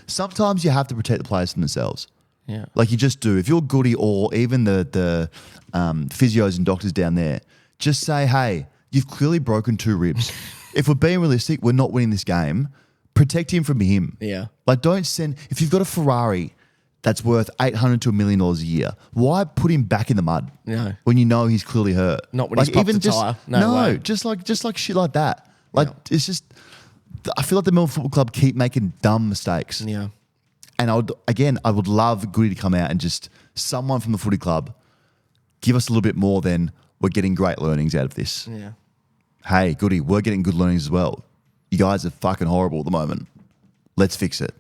sometimes you have to protect the players from themselves. Yeah. Like you just do. If you're Goody or even the physios and doctors down there, just say, hey, you've clearly broken 2 ribs. If we're being realistic, we're not winning this game. Protect him from him. Yeah. Like don't send, if you've got a Ferrari that's worth $800 to $1 million a year, why put him back in the mud? No. When you know he's clearly hurt. Not when he's popped a tyre. No way. just like shit like that. Like it's just, I feel like the Melbourne Football Club keep making dumb mistakes. Yeah. And I would love Goody to come out and just someone from the footy club give us a little bit more than we're getting great learnings out of this. Yeah. Hey, Goody, we're getting good learnings as well. You guys are fucking horrible at the moment. Let's fix it.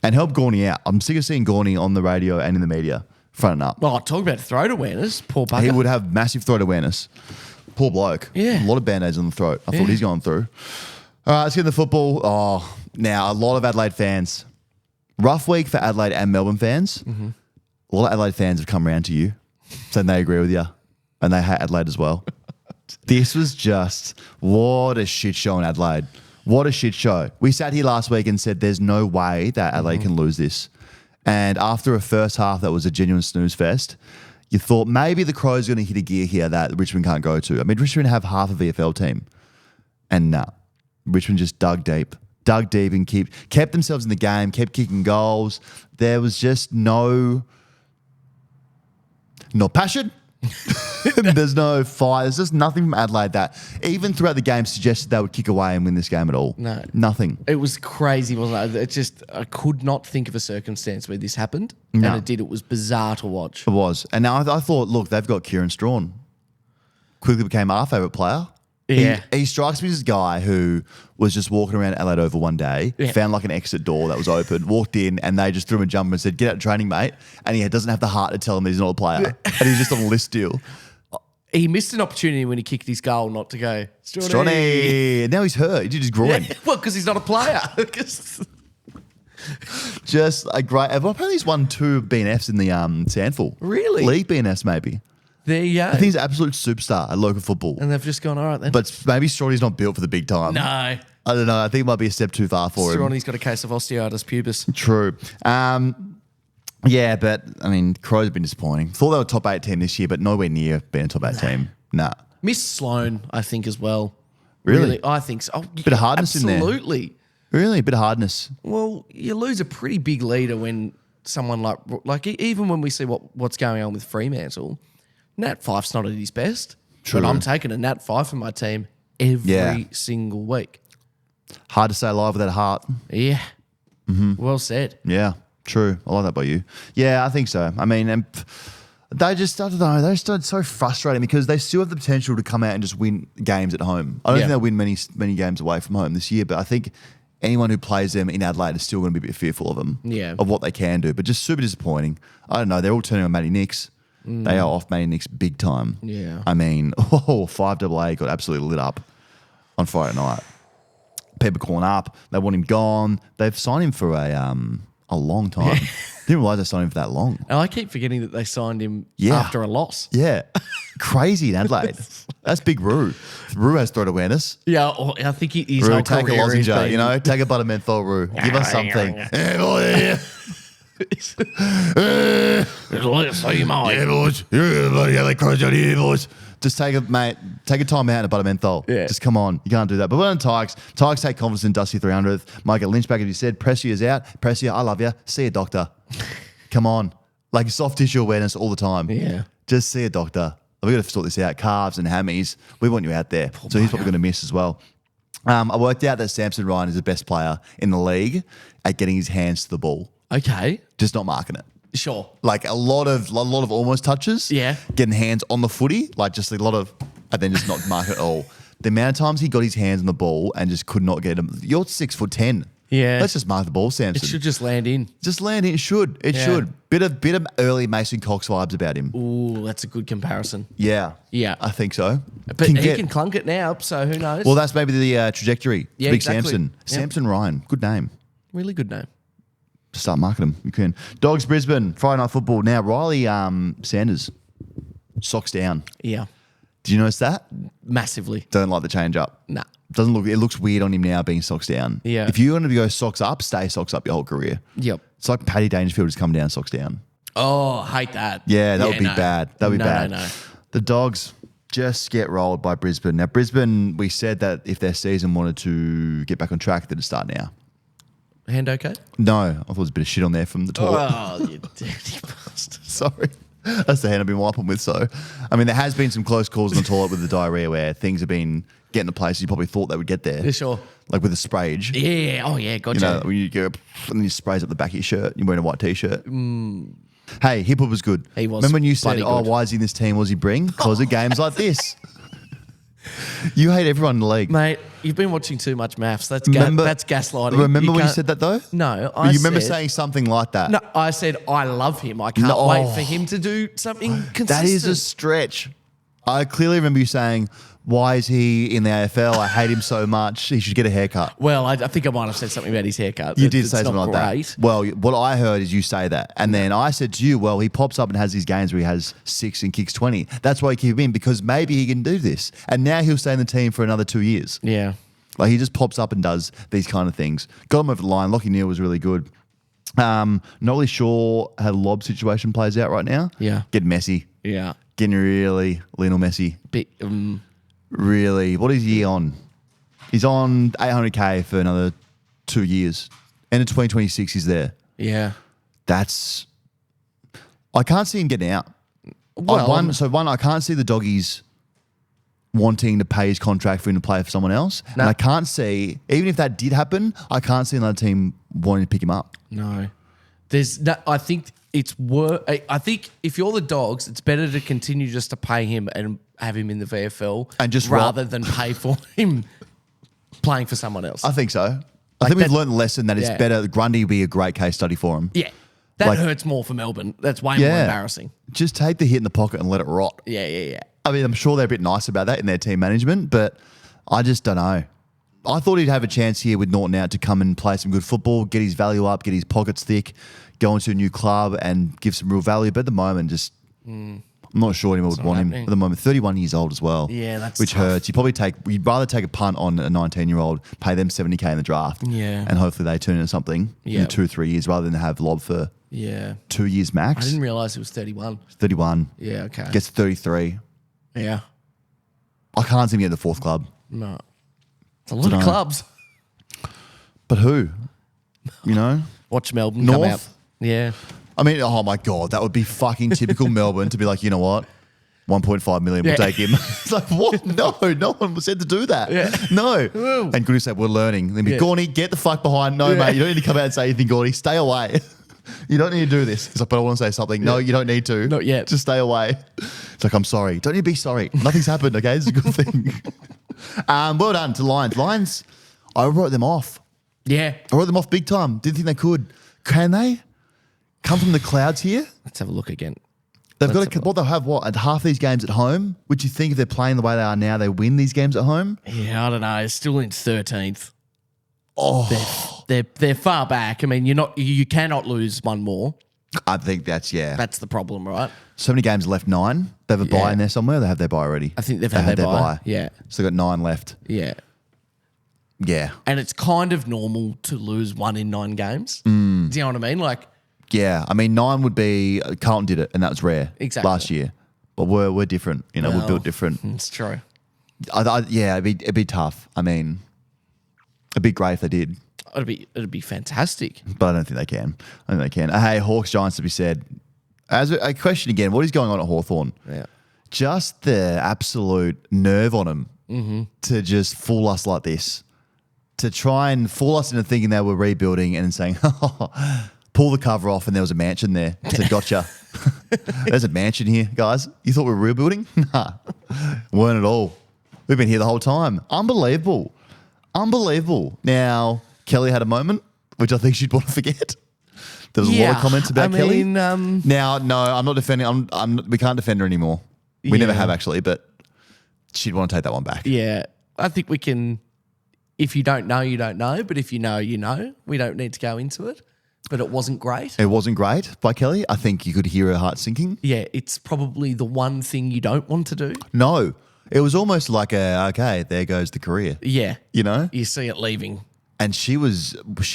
And help Gorney out. I'm sick of seeing Gorney on the radio and in the media fronting up. Well, talk about throat awareness. Poor bugger. He would have massive throat awareness. Poor bloke. Yeah. A lot of band-aids on the throat. I thought he's going through. All right, let's get into the football. Oh, now a lot of Adelaide fans. Rough week for Adelaide and Melbourne fans. Mm-hmm. A lot of Adelaide fans have come around to you, saying they agree with you, and they hate Adelaide as well. This was just, what a shit show in Adelaide. What a shit show. We sat here last week and said there's no way that Adelaide can lose this. And after a first half that was a genuine snooze fest, you thought maybe the Crows are going to hit a gear here that Richmond can't go to. I mean, Richmond have half a VFL team. And nah, Richmond just dug deep and kept themselves in the game, kept kicking goals. There was just no passion. There's no fire. There's just nothing from Adelaide that even throughout the game suggested they would kick away and win this game at all. No. Nothing. It was crazy, wasn't it? It just, I could not think of a circumstance where this happened. No. And it did. It was bizarre to watch. It was. And now I thought, look, they've got Kieran Strawn. Quickly became our favourite player. Yeah. He strikes me as a guy who was just walking around Adelaide Oval one day, found like an exit door that was open, walked in, and they just threw him a jumper and said, get out training, mate. And he doesn't have the heart to tell him that he's not a player. And he's just on a list deal. He missed an opportunity when he kicked his goal not to go, Stronny. And now he's hurt. He did his groin. Yeah, well, because he's not a player. Just a great... Well, apparently he's won 2 BNFs in the Sandful. Really? League BNFs, maybe. There you go. I think he's an absolute superstar at local football. And they've just gone, all right then. But maybe Stronny's not built for the big time. No. I don't know. I think it might be a step too far for him. Stronny's got a case of osteitis pubis. True. Yeah, but, I mean, Crows have been disappointing. Thought they were top 8 team this year, but nowhere near being a top 8 team. Nah. Miss Sloan, I think, as well. Really? I think so. Oh, bit of hardness in there. Absolutely. Really? A bit of hardness. Well, you lose a pretty big leader when someone like even when we see what's going on with Fremantle, Nat Fyfe's not at his best. True. But I'm taking a Nat Fyfe for my team every single week. Hard to stay alive without heart. Yeah. Mm-hmm. Well said. Yeah, true. I like that by you. Yeah, I think so. I mean, they just, I don't know, they just so frustrating because they still have the potential to come out and just win games at home. I don't think they'll win many games away from home this year, but I think anyone who plays them in Adelaide is still going to be a bit fearful of them, of what they can do. But just super disappointing. I don't know, they're all turning on Matty Nicks. They are off Matty Nicks big time. Yeah. I mean, 5AA got absolutely lit up on Friday night. Peppercorn up. They want him gone. They've signed him for a long time. Didn't realise they signed him for that long. And I keep forgetting that they signed him after a loss. Yeah. Crazy in Adelaide. That's big Roo. Roo has throat awareness. Yeah, I think he's Roo, take a lozenge, you know, take a butter menthol, Roo. Give us something. So you might. Yeah, boys. Yeah, they crows out here, boys. Just take a time out and a butter menthol. Yeah. Just come on. You can't do that. But we're on Tykes. Tykes take confidence in Dusty 300th. Might get Lynch back, as you said. Pressia is out. Pressia, I love you. See a doctor. Come on. Like soft tissue awareness all the time. Yeah. Just see a doctor. We've got to sort this out. Calves and hammies. We want you out there. So he's probably going to miss as well. I worked out that Samson Ryan is the best player in the league at getting his hands to the ball. Okay. Just not marking it. Sure. Like a lot of almost touches. Yeah. Getting hands on the footy, like just a lot of, and then just not mark it at all. the amount of times he got his hands on the ball and just could not get him. You're 6'10". Yeah. Let's just mark the ball, Samson. It should just land in. Just land in. It should. It should. Bit of early Mason Cox vibes about him. Ooh, that's a good comparison. Yeah. Yeah. I think so. But he can clunk it now, so who knows? Well, that's maybe the trajectory. Yeah, Big exactly. Samson. Yep. Samson Ryan. Good name. Really good name. Start marketing them. You can. Dogs Brisbane. Friday Night Football. Now, Riley Sanders. Socks down. Yeah. Did you notice that? Massively. Don't like the change up. Nah. Doesn't look. It looks weird on him now being socks down. Yeah. If you want to go socks up, stay socks up your whole career. Yep. It's like Paddy Dangerfield has come down socks down. Oh, hate that. Yeah, that would be bad. That would be bad. No. The Dogs just get rolled by Brisbane. Now, Brisbane, we said that if their season wanted to get back on track, they'd start now. Hand okay? No, I thought there was a bit of shit on there from the toilet. Oh, you dirty bastard. Sorry. That's the hand I've been wiping with. So, I mean, there has been some close calls in the toilet with the diarrhea where things have been getting to places you probably thought they would get there. Yeah, sure. Like with the sprayage. Yeah. Oh, yeah. Gotcha. You know, when you go and then you sprays up the back of your shirt, you're wearing a white t-shirt. Hey, Hip-Hop was good. He was Remember when you said, bloody good. why is he in this team? What does he bring? Because of games like this. You hate everyone in the league. Mate, you've been watching too much maths. That's gaslighting. Remember when you can't- said that though? No, You remember saying something like that? No, I said I love him. I can't No. wait for him to do something consistent. That is a stretch. I clearly remember you saying, why is he in the AFL? I hate him so much. He should get a haircut. Well, I think I might have said something about his haircut. You did It's say not something like great. that. Well, what I heard is you say that. And then I said to you, well, he pops up and has these games where he has 6 and kicks 20. That's why you keep him in, because maybe he can do this. And now he'll stay in the team for another 2 years. Yeah. Like he just pops up and does these kind of things. Got him over the line. Lockie Neal was really good. Not really sure how the lob situation plays out right now. Yeah. Getting messy. Yeah. Getting really Lionel Messi. Bit, Really. What is he on? He's on 800K for another 2 years. End of 2026 he's there. yeah. That's... I can't see him getting out. Well, I can't see the Doggies wanting to pay his contract for him to play for someone else. No. And I can't see, even if that did happen, I can't see another team wanting to pick him up. No. I think I think if you're the Dogs, it's better to continue just to pay him and have him in the VFL And just rather than pay for him playing for someone else. I think so. I think we've learned the lesson that it's Yeah. better. Grundy would be a great case study for him. Yeah. That Like- hurts more for Melbourne. That's way more embarrassing. Just take the hit in the pocket and let it rot. Yeah. I mean, I'm sure they're a bit nice about that in their team management, but I just don't know. I thought he'd have a chance here with Norton out to come and play some good football, get his value up, get his pockets thick, go into a new club and give some real value. But at the moment, just I'm not sure anyone would want him happening. at the moment. 31 years old as well. Yeah, that's which tough. hurts. You'd rather take a punt on a 19-year-old, pay them 70K in the draft, Yeah. and hopefully they turn into something Yeah. in 2-3 years rather than have Lob for Yeah. 2 years I max. didn't realise he was 31. 31 Yeah, okay. gets 33. Yeah. I can't see him get the fourth club. No. It's a lot of Dunno. clubs. But who? You know? Watch Melbourne come North? out. Yeah. I mean, oh my God, that would be fucking typical Melbourne to be like, you know what? 1.5 million, we'll Yeah. take him. It's like, what? No one was said to do that. Yeah. No. Woo. And Goody said, we're learning. Then be, Yeah. Gorney, get the fuck behind. No, Yeah. mate, you don't need to come out and say anything, Gordy. Stay away. You don't need to do this. He's like, but I want to say something. No, you don't need to. Not yet. Just stay away. It's like, I'm sorry. Don't need to be sorry. Nothing's happened, okay? It's a good thing. Well done to Lions. Lions, I wrote them off. Yeah. I wrote them off big time. Didn't think they could. Can they come from the clouds here? Let's have a look again. They've Let's got have a to, they'll have what? Half these games at home? Would you think if they're playing the way they are now, they win these games at home? Yeah, I don't know. It's still in 13th. Oh, They're far back. I mean, you cannot lose one more. I think that's, That's the problem, right? So many games left, 9. They have a bye Yeah. in there somewhere. They have their bye already. I think they've had their bye. Yeah. So they've got 9 left. Yeah. Yeah. And it's kind of normal to lose 1 in 9 games. Mm. Do you know what I mean? Like, Yeah. I mean, 9 would be, Carlton did it, and that was rare Exactly. last year. But we're different. You know, we're well, built different. It's true. Yeah, it'd be tough. I mean, it'd be great if they did. It'd be fantastic. But I don't think they can. I think they can. Hey, Hawks Giants to be said. As a question again, what is going on at Hawthorn? Yeah. Just the absolute nerve on them to just fool us like this. To try and fool us into thinking they were rebuilding and then saying, pull the cover off and there was a mansion there. I said, gotcha. There's a mansion here, guys. You thought we were rebuilding? Nah. Weren't at all. We've been here the whole time. Unbelievable. Now, Kelly had a moment, which I think she'd want to forget. There was a lot of comments about Kelly. Now, no, I'm not defending. We can't defend her anymore. We never have, actually, but she'd want to take that one back. Yeah. I think we can, if you don't know, you don't know. But if you know, you know. We don't need to go into it. But it wasn't great. It wasn't great by Kelly. I think you could hear her heart sinking. Yeah, it's probably the one thing you don't want to do. No. It was almost like okay, there goes the career. Yeah. You know? You see it leaving. And she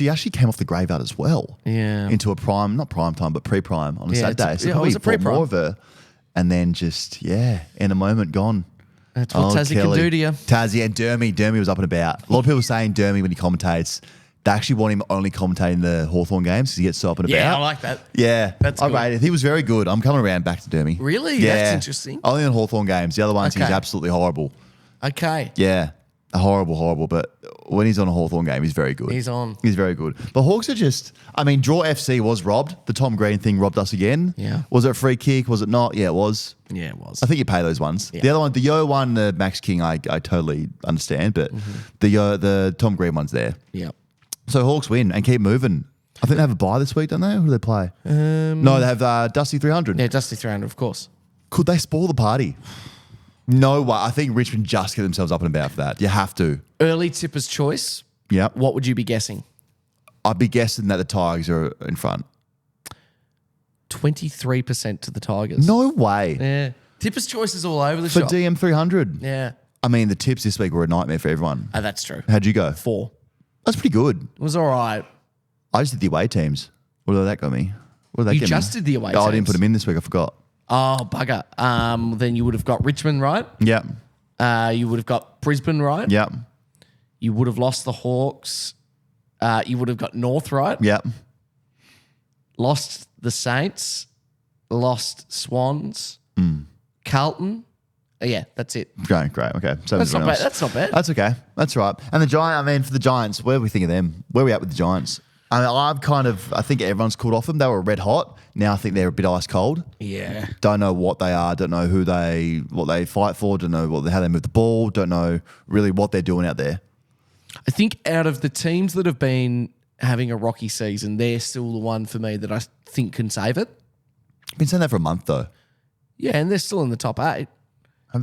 actually came off the graveyard as well. Yeah. Into a not prime time, but pre-prime on a Saturday. So it was a pre-prime. More of her. And then just, in a moment, gone. That's what Tassie can do to you. Tassie and Dermy was up and about. A lot of people saying Dermy when he commentates, they actually want him only commentating the Hawthorn games because he gets so up and about. Yeah, I like that. Yeah. That's I good. rate it. He was very good. I'm coming around back to Dermy. Really? Yeah. That's interesting. Only on Hawthorn games. The other ones, he's Okay. absolutely horrible. Okay. Yeah. Horrible. But when he's on a Hawthorn game, he's very good. He's on. He's very good. But Hawks are just, Draw FC was robbed. The Tom Green thing robbed us again. Yeah. Was it a free kick? Was it not? Yeah, it was. Yeah, it was. I think you pay those ones. Yeah. The other one, the Yo one, the Max King, I totally understand. But the Tom Green one's there. Yeah. So Hawks win and keep moving. I think they have a bye this week, don't they? Who do they play? No, they have Dusty 300. Yeah, Dusty 300, of course. Could they spoil the party? No way. I think Richmond just get themselves up and about for that. You have to. Early tipper's choice. Yep. What would you be guessing? I'd be guessing that the Tigers are in front. 23% to the Tigers. No way. Yeah. Tipper's choice is all over the For shop. DM 300. Yeah. The tips this week were a nightmare for everyone. Oh, that's true. How'd you go? 4. That's pretty good. It was all right. I just did the away teams. What did that got me? What did that You get just me? did the away I didn't teams. put them in this week. I forgot. Oh, bugger. Then you would have got Richmond right. Yep. You would have got Brisbane right. Yep. You would have lost the Hawks. You would have got North right. Yep. Lost the Saints. Lost Swans. Carlton. Yeah, that's it. Great. Okay. So That's not everyone bad. else. That's not bad. That's okay. That's right. And the Giant, for the Giants, where do we think of them? Where are we at with the Giants? I think everyone's called off them. They were red hot. Now I think they're a bit ice cold. Yeah. Don't know what they are. Don't know what they fight for. Don't know how they move the ball. Don't know really what they're doing out there. I think out of the teams that have been having a rocky season, they're still the one for me that I think can save it. I've been saying that for a month though. Yeah, and they're still in the top 8.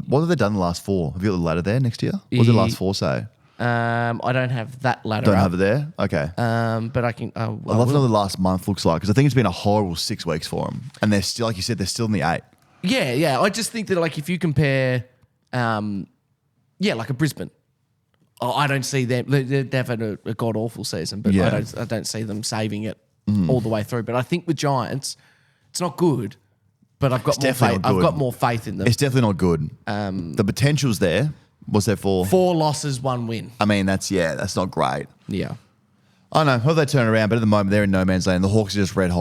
What have they done the last 4? Have you got the ladder there next year? What does the last 4 say? I don't have that ladder Don't up. have it there? Okay. But I can. I'd love to know what the last month looks like because I think it's been a horrible 6 weeks for them. And they're still, like you said, they're still in the 8. Yeah. I just think that if you compare, like a Brisbane, I don't see them. They've had a god awful season, but Yeah. I don't see them saving it all the way through. But I think with Giants, it's not good. But I've got more definitely faith. not I've good. got more faith in them. It's definitely not good. The potential's there. What's there for? 4 losses, 1 win. That's not great. Yeah. I know. Hope they turn it around, but at the moment they're in no man's land. The Hawks are just red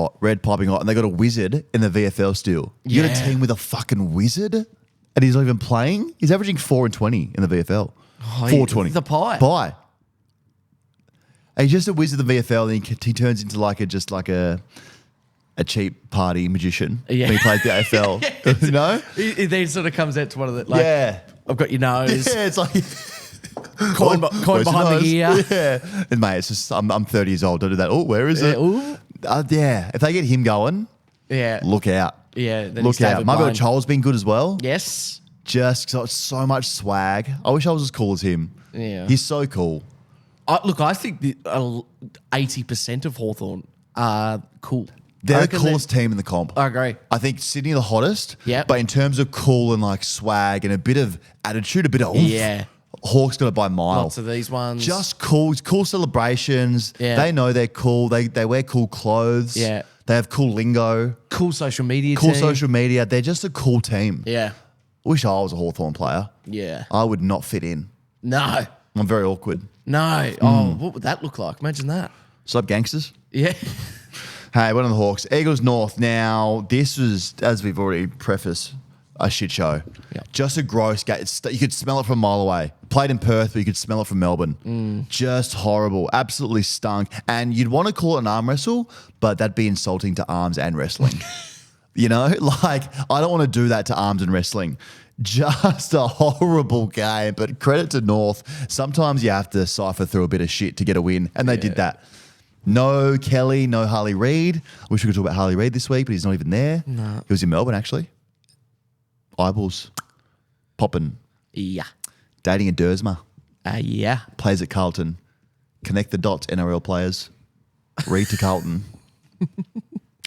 piping hot, and they got a wizard in the VFL still. You got a Yeah. team with a fucking wizard, and he's not even playing. He's averaging 4-20 in the VFL. 4-20. The pie. Pie. And he's just a wizard in the VFL, and he turns into a cheap party magician Yeah. when he plays the AFL. You know? He then sort of comes out to one of the Yeah. I've got your nose. Yeah, it's like Coin where's behind your the ear. nose? Yeah. And mate, it's just I'm 30 years old. Don't do that. Oh, where is it? Ooh. Yeah. If they get him going, Yeah. look out. Yeah. Then Look he's out. David Margot Blaine. Chol's been good as well. Yes. Just got so much swag. I wish I was as cool as him. Yeah. He's so cool. I think 80% of Hawthorn are cool. They're I the reckon coolest team in the comp. I agree. I think Sydney are the hottest. Yep. But in terms of cool and swag and a bit of attitude, a bit of oomph, Yeah. Hawks got it by a mile. Lots of these ones. Just cool celebrations. Yeah. They know they're cool. They wear cool clothes. Yeah. They have cool lingo. cool social media Cool team. social media. They're just a cool team. Yeah. Wish I was a Hawthorn player. Yeah. I would not fit in. No. I'm very awkward. No. Oh, what would that look like? Imagine that. Sup, gangsters? Yeah. Hey, one of the Hawks. Eagles North. Now, this was, as we've already prefaced, a shit show. Yep. Just a gross game. You could smell it from a mile away. Played in Perth, but you could smell it from Melbourne. Just horrible. Absolutely stunk. And you'd want to call it an arm wrestle, but that'd be insulting to arms and wrestling. You know? I don't want to do that to arms and wrestling. Just a horrible game, but credit to North. Sometimes you have to cipher through a bit of shit to get a win, and they did that. No Kelly, no Harley Reid. I wish we could talk about Harley Reid this week, but he's not even there. No. He was in Melbourne, actually. Eyeballs. Popping. Yeah. Dating a Dersma. Yeah. Plays at Carlton. Connect the dots, NRL players. Reid to Carlton. I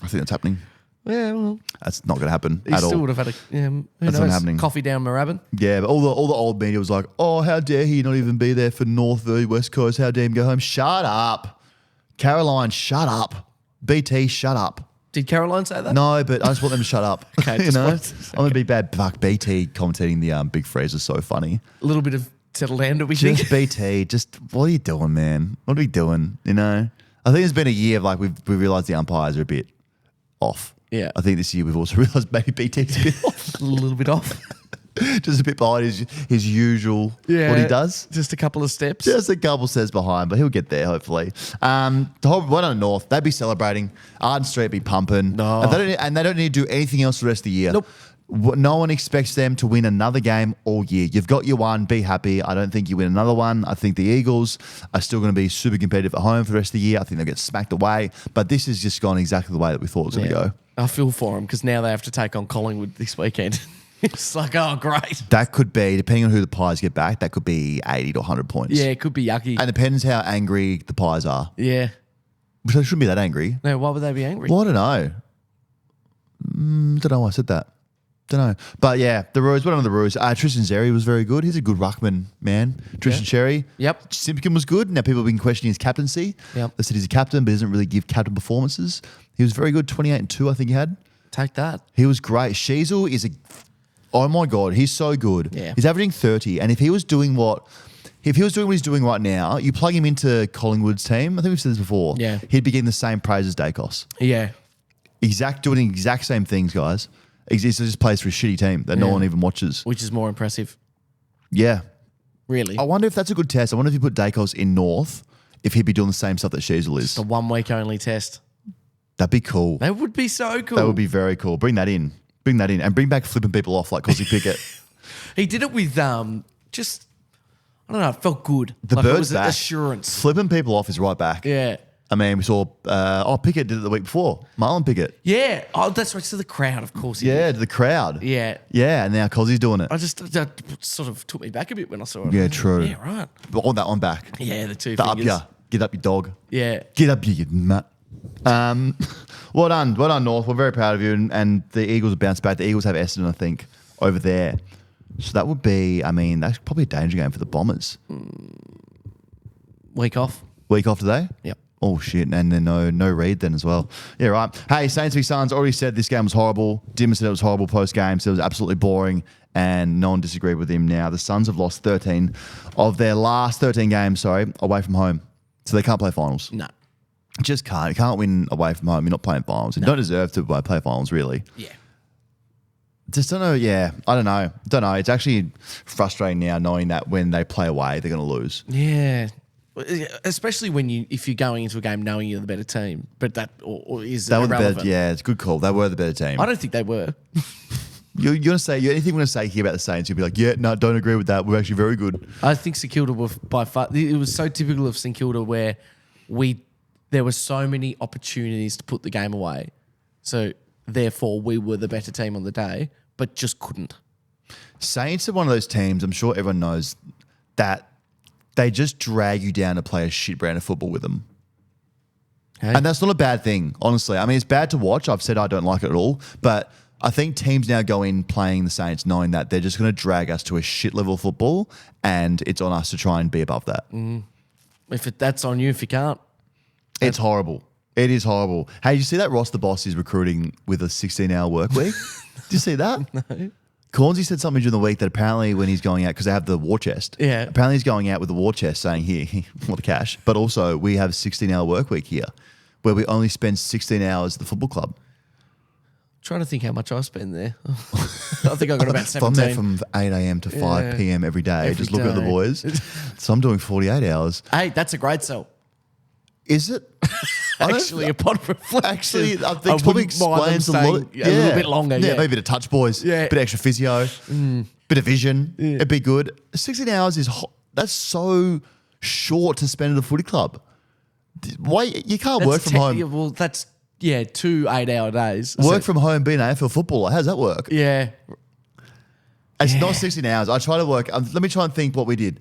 think that's happening. Yeah, well. That's not going to happen He at still all. would have had a who That's knows, not happening. coffee down Moorabbin. Yeah, but all the old media was like, oh, how dare he not even be there for North v West Coast? How dare him go home? Shut up. Caroline, shut up. BT, shut up. Did Caroline say that? No, but I just want them to shut up. Okay, you just know? want- I'm going to be bad. Fuck, BT commentating the Big Freeze is so funny. A little bit of settle down, do we Just think? BT, just what are you doing, man? What are we doing? You know? I think it's been a year of like we've realised the umpires are a bit off. Yeah. I think this year we've also realised maybe BT's a bit off. A little bit off. Just a bit behind his usual what he does. Just a couple of steps. Just a couple steps behind, but he'll get there hopefully. The whole one on North, they'd be celebrating. Arden Street be pumping. No. And they don't need to do anything else the rest of the year. Nope. No one expects them to win another game all year. You've got your one, be happy. I don't think you win another one. I think the Eagles are still going to be super competitive at home for the rest of the year. I think they'll get smacked away. But this has just gone exactly the way that we thought it was going to go. I feel for them because now they have to take on Collingwood this weekend. It's like, oh, great. That could be, depending on who the Pies get back, that could be 80 to 100 points. Yeah, it could be yucky. And it depends how angry the Pies are. Yeah. Which they shouldn't be that angry. No, why would they be angry? Well, I don't know. Don't know why I said that. Don't know. But yeah, the Roos, one of the Roos. Tristan Xerri was very good. He's a good ruckman, man. Tristan Xerri. Yep. Simpkin was good. Now people have been questioning his captaincy. Yep. They said he's a captain, but he doesn't really give captain performances. He was very good. 28-2, I think he had. Take that. He was great. Sheasel is oh my God, he's so good. Yeah. He's averaging 30. And if he was doing what he's doing right now, you plug him into Collingwood's team, I think we've said this before, Yeah. he'd be getting the same praise as Dacos. Yeah. Doing the exact same things, guys. He just plays for a shitty team that no one even watches. Which is more impressive, Yeah. really. I wonder if that's a good test. I wonder if you put Dacos in North, if he'd be doing the same stuff that Sheasel is. It's a 1 week only test. That'd be cool. That would be so cool. That would be very cool. Bring that in. And bring back flipping people off like Cosy Pickett. He did it with just, I don't know, it felt good. The like it bird's was back. assurance. Flipping people off is right back. Yeah. I mean, we saw, Pickett did it the week before. Marlon Pickett. Yeah. Oh, that's right. To the crowd, of course. He Yeah, did. to the crowd. Yeah. Yeah, and now Cosy's doing it. That sort of took me back a bit when I saw it. Yeah, true. Yeah, right. But on that one back. Yeah, the two The up fingers. ya. Get up, you dog. Yeah. Get up, you nut. Well done, North. We're very proud of you, and the Eagles have bounced back. The Eagles have Essendon, I think, over there. So that would be, I mean, that's probably a danger game for the Bombers. Week off. Week off today? Yep. Oh, shit. And then no Reid then as well. Yeah, right. Hey, Saints v Suns already said this game was horrible. Dimmer said it was horrible post-game, so it was absolutely boring, and no one disagreed with him now. The Suns have lost 13 of their last 13 games, away from home. So they can't play finals. No. Just can't. You can't win away from home. You're not playing finals. You don't deserve to play finals, really. Yeah. Just don't know. Yeah, I don't know. It's actually frustrating now knowing that when they play away, they're going to lose. Yeah. Especially if you're going into a game knowing you're the better team, but that or is They were the irrelevant. better. Yeah, it's a good call. They were the better team. I don't think they were. You're going to say anything you want to say here about the Saints? You'll be like, yeah, no, don't agree with that. We're actually very good. I think St Kilda were by far. It was so typical of St Kilda where there were so many opportunities to put the game away, so therefore we were the better team on the day, but just couldn't. Saints are one of those teams. I'm sure everyone knows that they just drag you down to play a shit brand of football with them. Okay. And that's not a bad thing, honestly. I mean, it's bad to watch. I've said I don't like it at all. But I think teams now go in playing the Saints knowing that they're just going to drag us to a shit level of football, and it's on us to try and be above that. That's on you if you can't. It's horrible. It is horrible. Hey, did you see that Ross the Boss is recruiting with a 16-hour work week? Did you see that? No. Cornsey said something during the week that apparently when he's going out, because they have the war chest. Yeah. Apparently he's going out with the war chest saying, here, want the cash. But also, we have a 16-hour work week here where we only spend 16 hours at the football club. Trying to think how much I spend there. I think I got about 17. I'm there from 8 a.m. to 5 p.m. every day, just looking at the boys. So I'm doing 48 hours. Hey, that's a great sell. Is it? Actually, upon reflection, Actually, I I think probably wouldn't mind them explains a lot. staying a little bit longer. Yeah, maybe a bit of touch, boys. Yeah. Bit of extra physio. Bit of vision. It'd be good. 16 hours is that's so short to spend at a footy club. Why you can't work from home? Well, that's 2 8-hour days. Work from home, being an AFL footballer. How does that work? Yeah. It's not 16 hours. I try to work. Let me try and think what we did.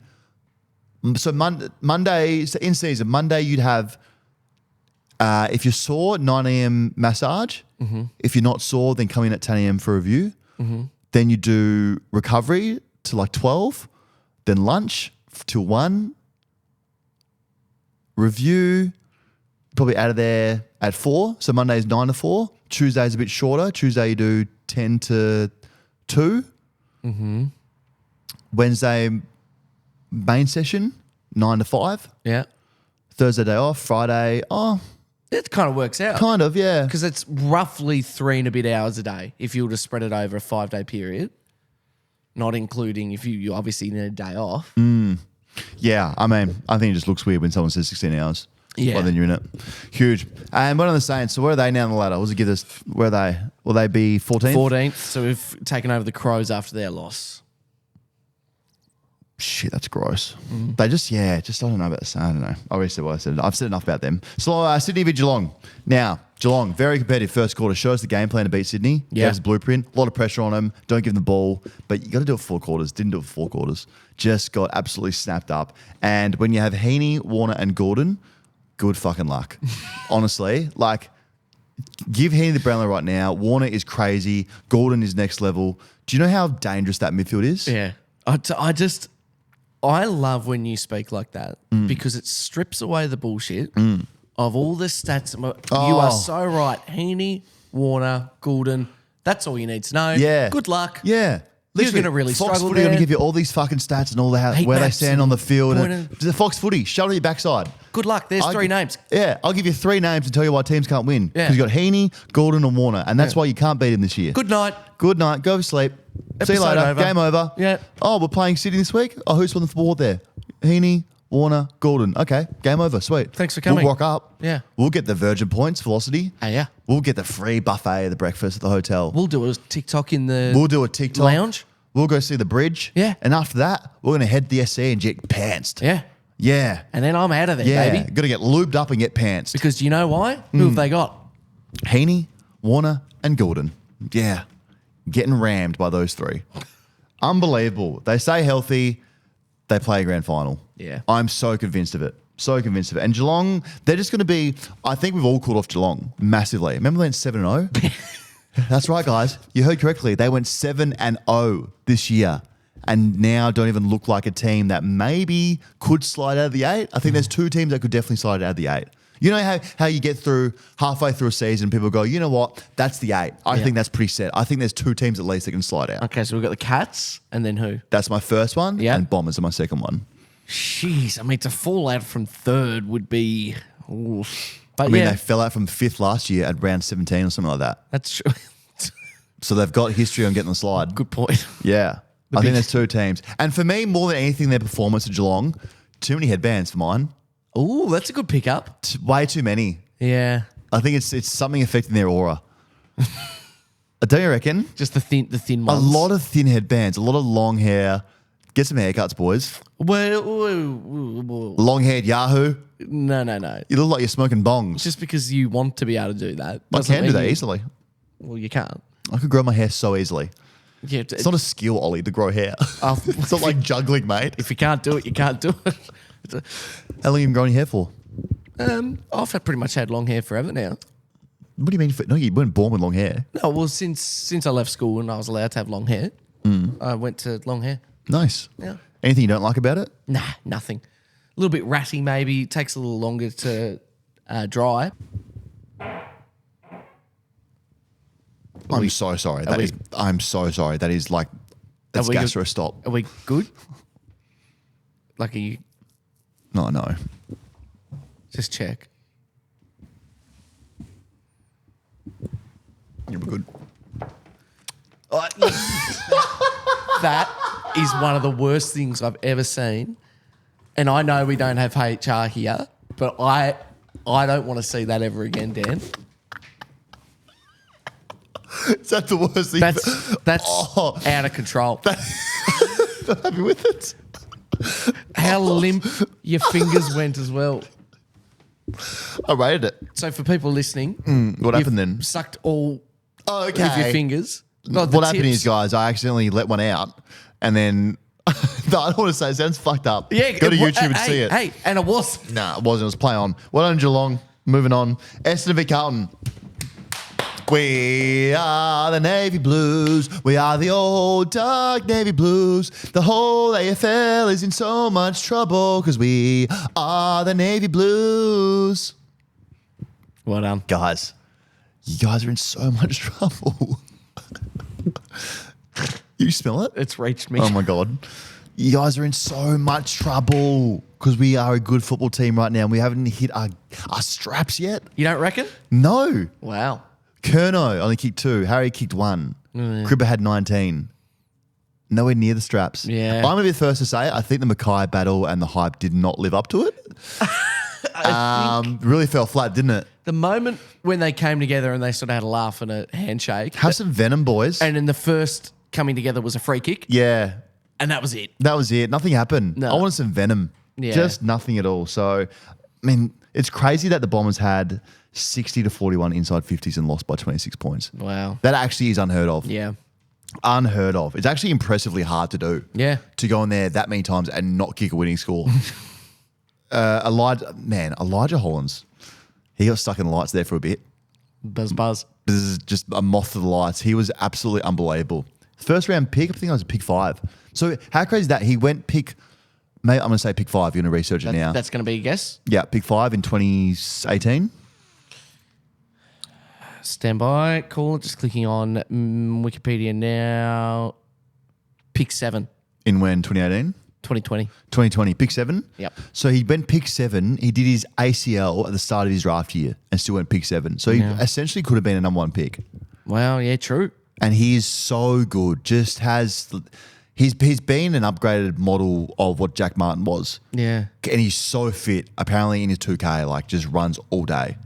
So Monday, so in season, Monday you'd have, if you're sore, 9 a.m. massage. Mm-hmm. If you're not sore, then come in at 10 a.m. for review. Mm-hmm. Then you do recovery to like 12. Then lunch till 1. Review, probably out of there at 4. So Monday's 9 to 4. Tuesday's a bit shorter. Tuesday you do 10 to 2. Mm-hmm. Wednesday, main session, 9 to 5. Yeah. Thursday day off. Friday, It kind of works out. kind of, yeah. Because it's roughly 3 and a bit hours a day if you were to spread it over a 5-day period, not including if you obviously need a day off. Yeah, I mean, I think it just looks weird when someone says 16 hours. Yeah. Well, then you're in it. Huge. And what are the Saints? So where are they now on the ladder? What does it give us? Where are they? Will they be 14th? 14th. So we've taken over the Crows after their loss. Shit, that's gross. They just I don't know about this. I don't know. I already said what I said. I've said enough about them. So Sydney v Geelong. Now, Geelong, very competitive first quarter. Shows the game plan to beat Sydney. Yeah. Gives a blueprint. A lot of pressure on them. Don't give them the ball. But you got to do it 4 quarters. Didn't do it 4 quarters. Just got absolutely snapped up. And when you have Heaney, Warner and Gordon, good fucking luck. Honestly, like, give Heaney the Brownlow right now. Warner is crazy. Gordon is next level. Do you know how dangerous that midfield is? Yeah. I love when you speak like that because it strips away the bullshit of all the stats. You are so right. Heaney, Warner, Goulden. That's all you need to know. Yeah. Good luck. Yeah. You're going to really Fox struggle Footy there. going to give you all these fucking stats and all the Heat where they maps stand on the field. and The Fox Footy, shove it on your backside. Good luck. There's 3 names. Yeah, I'll give you 3 names and tell you why teams can't win. Yeah. Because you got Heaney, Gordon and Warner, and that's why you can't beat him this year. Good night. Good night. Go to sleep. See you Episode later. over. Game over. Yeah. Oh, we're playing Sydney this week? Oh, who's on the board there? Heaney, Warner, Gordon. Okay, game over. Sweet. Thanks for coming. We'll rock up. Yeah. We'll get the Virgin Points, Velocity. Oh, yeah. We'll get the free buffet at the breakfast at the hotel. We'll do a TikTok in the We'll do a TikTok. lounge. We'll go see the bridge. Yeah. And after that, we're going to head to the SC and get pantsed. Yeah. Yeah. And then I'm out of there, Yeah. baby. Got to get lubed up and get pantsed. Because do you know why? Who have they got? Heaney, Warner, and Gordon. Yeah. Getting rammed by those 3. Unbelievable. They stay healthy. They play a grand final. Yeah. I'm so convinced of it. So convinced of it. And Geelong, they're just going to be, I think we've all called off Geelong massively. Remember they went 7-0? That's right, guys. You heard correctly. They went 7-0 this year and now don't even look like a team that maybe could slide out of the 8. I think there's 2 teams that could definitely slide out of the 8. You know how you get through halfway through a season, people go, you know what? That's the 8. I think that's pretty set. I think there's 2 teams at least that can slide out. Okay, so we've got the Cats and then who? That's my first one. Yeah. And Bombers are my second one. Jeez, I mean, to fall out from 3rd would be... Oof. But I mean, yeah, they fell out from 5th last year at round 17 or something like that. that's true. So they've got history on getting the slide. Good point. Yeah. I think there's 2 teams. And for me, more than anything, their performance at Geelong, too many headbands for mine. Ooh, that's a good pickup. Way too many. Yeah. I think it's something affecting their aura. Don't you reckon? Just the thin A ones. lot of thin headbands, a lot of long hair. Get some haircuts, boys. Well, Long-haired Yahoo. no. You look like you're smoking bongs. Just because you want to be able to do that. I doesn't can do mean that you- easily. Well, you can't. I could grow my hair so easily. Yeah, It's not a skill, Ollie, to grow hair. Oh. It's not like juggling, mate. if you can't do it, you can't do it. How long have you been growing your hair for? I've pretty much had long hair forever now. What do you mean? No, you weren't born with long hair. No, well, since I left school and I was allowed to have long hair, I went to long hair. Nice. Yeah. Anything you don't like about it? Nah, nothing. A little bit ratty, maybe. Takes a little longer to dry. I'm so sorry. I'm so sorry. That is like, that's we good? gastro stop. Are we good? Like, are you... No. Just check. You're good. That is one of the worst things I've ever seen. And I know we don't have HR here, but I I don't want to see that ever again, Dan. Is that the worst thing? That's out of control. Not happy with it. How limp your fingers went as well. I rated it. So for people listening, What you've happened then? sucked all Okay. of your fingers. What happened is, guys, I accidentally let one out, and then no, I don't want to say it sounds fucked up. Yeah, Go to YouTube and see it. Hey, and it was. Nah, it wasn't. It was play on. Well done, Geelong. Moving on. Essendon v Carlton. We are the Navy Blues. We are the old dark Navy Blues. The whole AFL is in so much trouble because we are the Navy Blues. Well done. Guys, you guys are in so much trouble. You smell it? It's reached me. Oh my God. You guys are in so much trouble because we are a good football team right now and we haven't hit our straps yet. You don't reckon? No. Wow. Kerno only kicked 2. Harry kicked 1. Cribber had 19. Nowhere near the straps. Yeah. I'm going to be the first to say I think the Mackay battle and the hype did not live up to it. Really fell flat, didn't it? The moment when they came together and they sort of had a laugh and a handshake. Have some venom, boys. And then the first coming together was a free kick. Yeah. And that was it. That was it. Nothing happened. No. I wanted some venom. Yeah. Just nothing at all. So, I mean, it's crazy that the Bombers had 60 to 41 inside 50s and lost by 26 points. Wow. That actually is unheard of. Yeah. Unheard of. It's actually impressively hard to do. Yeah. To go in there that many times and not kick a winning score. Elijah Hollins, he got stuck in the lights there for a bit. Buzz. This is just a moth to the lights. He was absolutely unbelievable. First round pick, I think I was a pick 5. So how crazy is that? He went pick, mate, I'm going to say pick 5. You're going to research it now. That's going to be a guess. Yeah, pick 5 in 2018. Stand by. Cool. Just clicking on Wikipedia now. Pick 7. In when, 2018? 2020. 2020, pick 7? Yep. So he went pick 7. He did his ACL at the start of his draft year and still went pick 7. So he essentially could have been a number 1 pick. Wow. Yeah, true. And he is so good. Just has... He's been an upgraded model of what Jack Martin was. Yeah. And he's so fit. Apparently in his 2K, like just runs all day.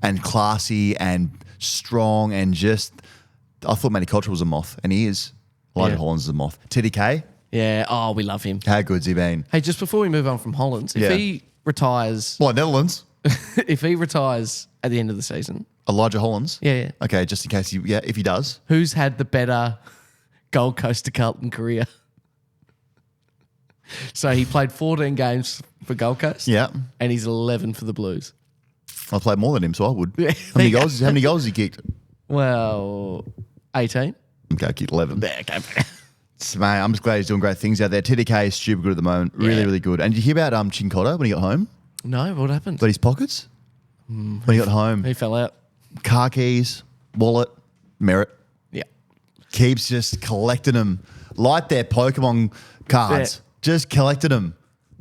And classy and strong and just... I thought Matty Cottrell was a moth, and he is. Elijah Hollins is a moth. TDK? Yeah. Oh, we love him. How good's he been? Hey, just before we move on from Hollins, if he retires... What, Netherlands? if he retires at the end of the season... Elijah Hollins? Yeah. Okay, just in case if he does. Who's had the better Gold Coast to Carlton career? So he played 14 games for Gold Coast. Yeah. And he's 11 for the Blues. I played more than him, so I would. Yeah. How many goals has he kicked? Well, 18. Okay, I kicked 11. There, okay. Mate, I'm just glad he's doing great things out there. TDK is stupid good at the moment. Really, really good. And did you hear about Chincotta when he got home? No, what happened? Got his pockets? When he got home. He fell out. Car keys, wallet, merit. Yeah. Keeps just collecting them. Like their Pokemon cards. Yeah. Just collecting them.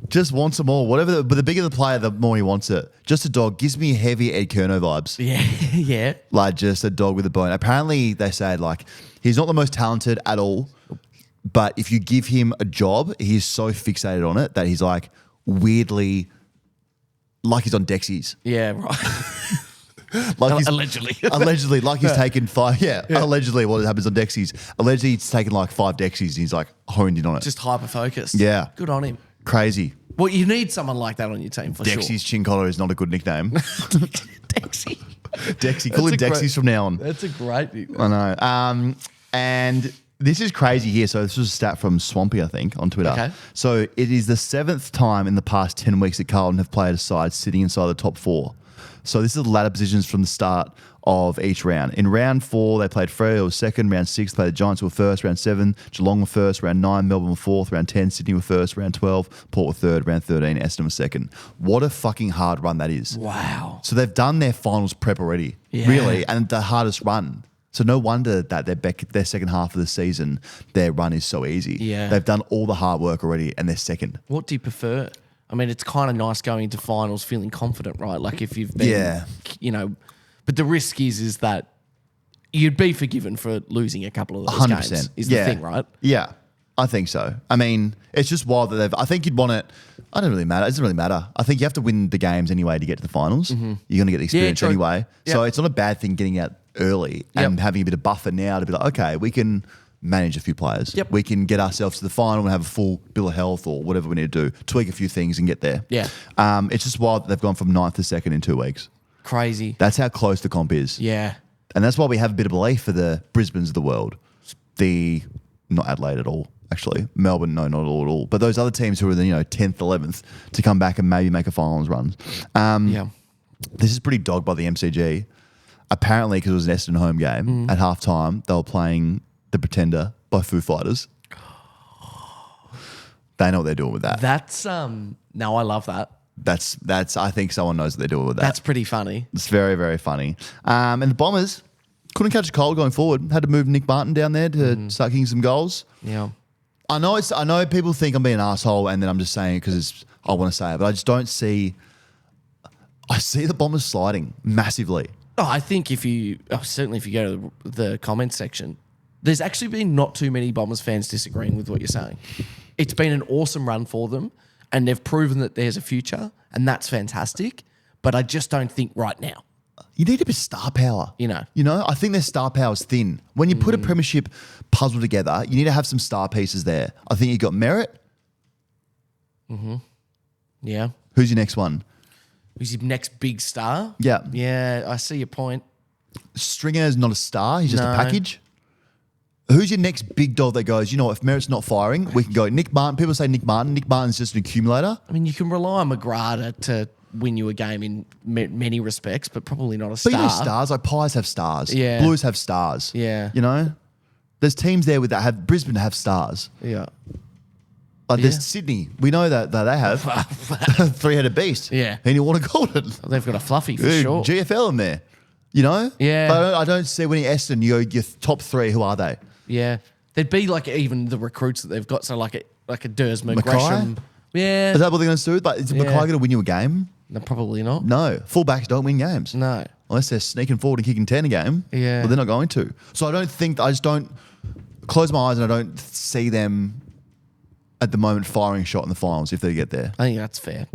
Just wants them all. Whatever. But the bigger the player, the more he wants it. Just a dog. Gives me heavy Ed Kerno vibes. Yeah, yeah. Like just a dog with a bone. Apparently they said like he's not the most talented at all, but if you give him a job, he's so fixated on it that he's like weirdly like he's on Dexies. Yeah, right. Like he's, Allegedly. Allegedly, like he's taken 5. Yeah, allegedly what happens on Dexies. Allegedly he's taken like 5 Dexies and he's like honed in on it. Just hyper-focused. Yeah. Good on him. Crazy. Well, you need someone like that on your team for Dexy's Chincotta is not a good nickname. sure. Dexy. Dexy. Call him Dexies from now on. That's a great nickname. I know. And this is crazy here. So this was a stat from Swampy, I think, on Twitter. Okay. So it is the 7th time in the past 10 weeks that Carlton have played a side sitting inside the top 4. So this is the ladder positions from the start of each round. In round 4, they played Freo was second. Round 6, they played the Giants were first. Round 7, Geelong were first. Round 9, Melbourne were fourth. Round 10, Sydney were first. Round 12, Port were third. Round 13, Essendon were second. What a fucking hard run that is. Wow. So they've done their finals prep already, really, and the hardest run. So no wonder that their second half of the season, their run is so easy. Yeah. They've done all the hard work already, and they're second. What do you prefer? I mean, it's kind of nice going into finals feeling confident, right? Like if you've been, but the risk is that you'd be forgiven for losing a couple of those 100%. games is the thing, right? Yeah. I think so. I mean, it's just wild that I think you'd want it. I don't really matter. It doesn't really matter. I think you have to win the games anyway to get to the finals. You're going to get the experience true. anyway. Yep. So it's not a bad thing getting out early and having a bit of buffer now to be like, okay, we can manage a few players. Yep. We can get ourselves to the final and have a full bill of health or whatever we need to do, tweak a few things and get there. Yeah. It's just wild that they've gone from 9th to 2nd in 2 weeks. Crazy. That's how close the comp is. Yeah. And that's why we have a bit of belief for the Brisbanes of the world. Not Adelaide at all, actually. Melbourne, no, not at all. But those other teams who are the 10th, 11th to come back and maybe make a finals run. This is pretty dogged by the MCG. Apparently, because it was an Essendon home game, at halftime, they were playing The Pretender by Foo Fighters. They know what they're doing with that. That's no, I love that. That's. I think someone knows what they're doing with that. That's pretty funny. It's very, very funny. And the Bombers couldn't catch a cold going forward. Had to move Nick Martin down there to start kicking some goals. Yeah. I know people think I'm being an asshole, and then I'm just saying it because I want to say it, but I just don't see. I see the Bombers sliding massively. Oh, I think certainly if you go to the comments section, there's actually been not too many Bombers fans disagreeing with what you're saying. It's been an awesome run for them, and they've proven that there's a future, and that's fantastic. But I just don't think right now. You need a bit of star power. You know, I think their star power's thin. When you put a premiership puzzle together, you need to have some star pieces there. I think you got Merritt. Yeah. Who's your next one? Who's your next big star? Yeah. Yeah, I see your point. Stringer's not a star. He's just a No. package. Who's your next big dog that goes, if Merritt's not firing, we can go Nick Martin. People say Nick Martin. Nick Martin's just an accumulator. I mean, you can rely on McGrath to win you a game in many respects, but probably not a star. But stars, like Pies have stars. Yeah. Blues have stars. Yeah. There's teams there that have Brisbane have stars. Yeah. Like there's Sydney. We know that they have three-headed beast. Yeah. And you want to call it. They've got a fluffy for sure. GFL in there. Yeah. But I don't see when you Essendon, you go, your top three, who are they? Yeah. There'd be like even the recruits that they've got. So like a Dersma, Mackay? Gresham. Yeah. Is that what they're going to do? But is Mackay going to win you a game? No, probably not. No. Fullbacks don't win games. No. Unless they're sneaking forward and kicking 10 a game. Yeah. But they're not going to. So I just don't close my eyes and I don't see them at the moment firing a shot in the finals if they get there. I think that's fair.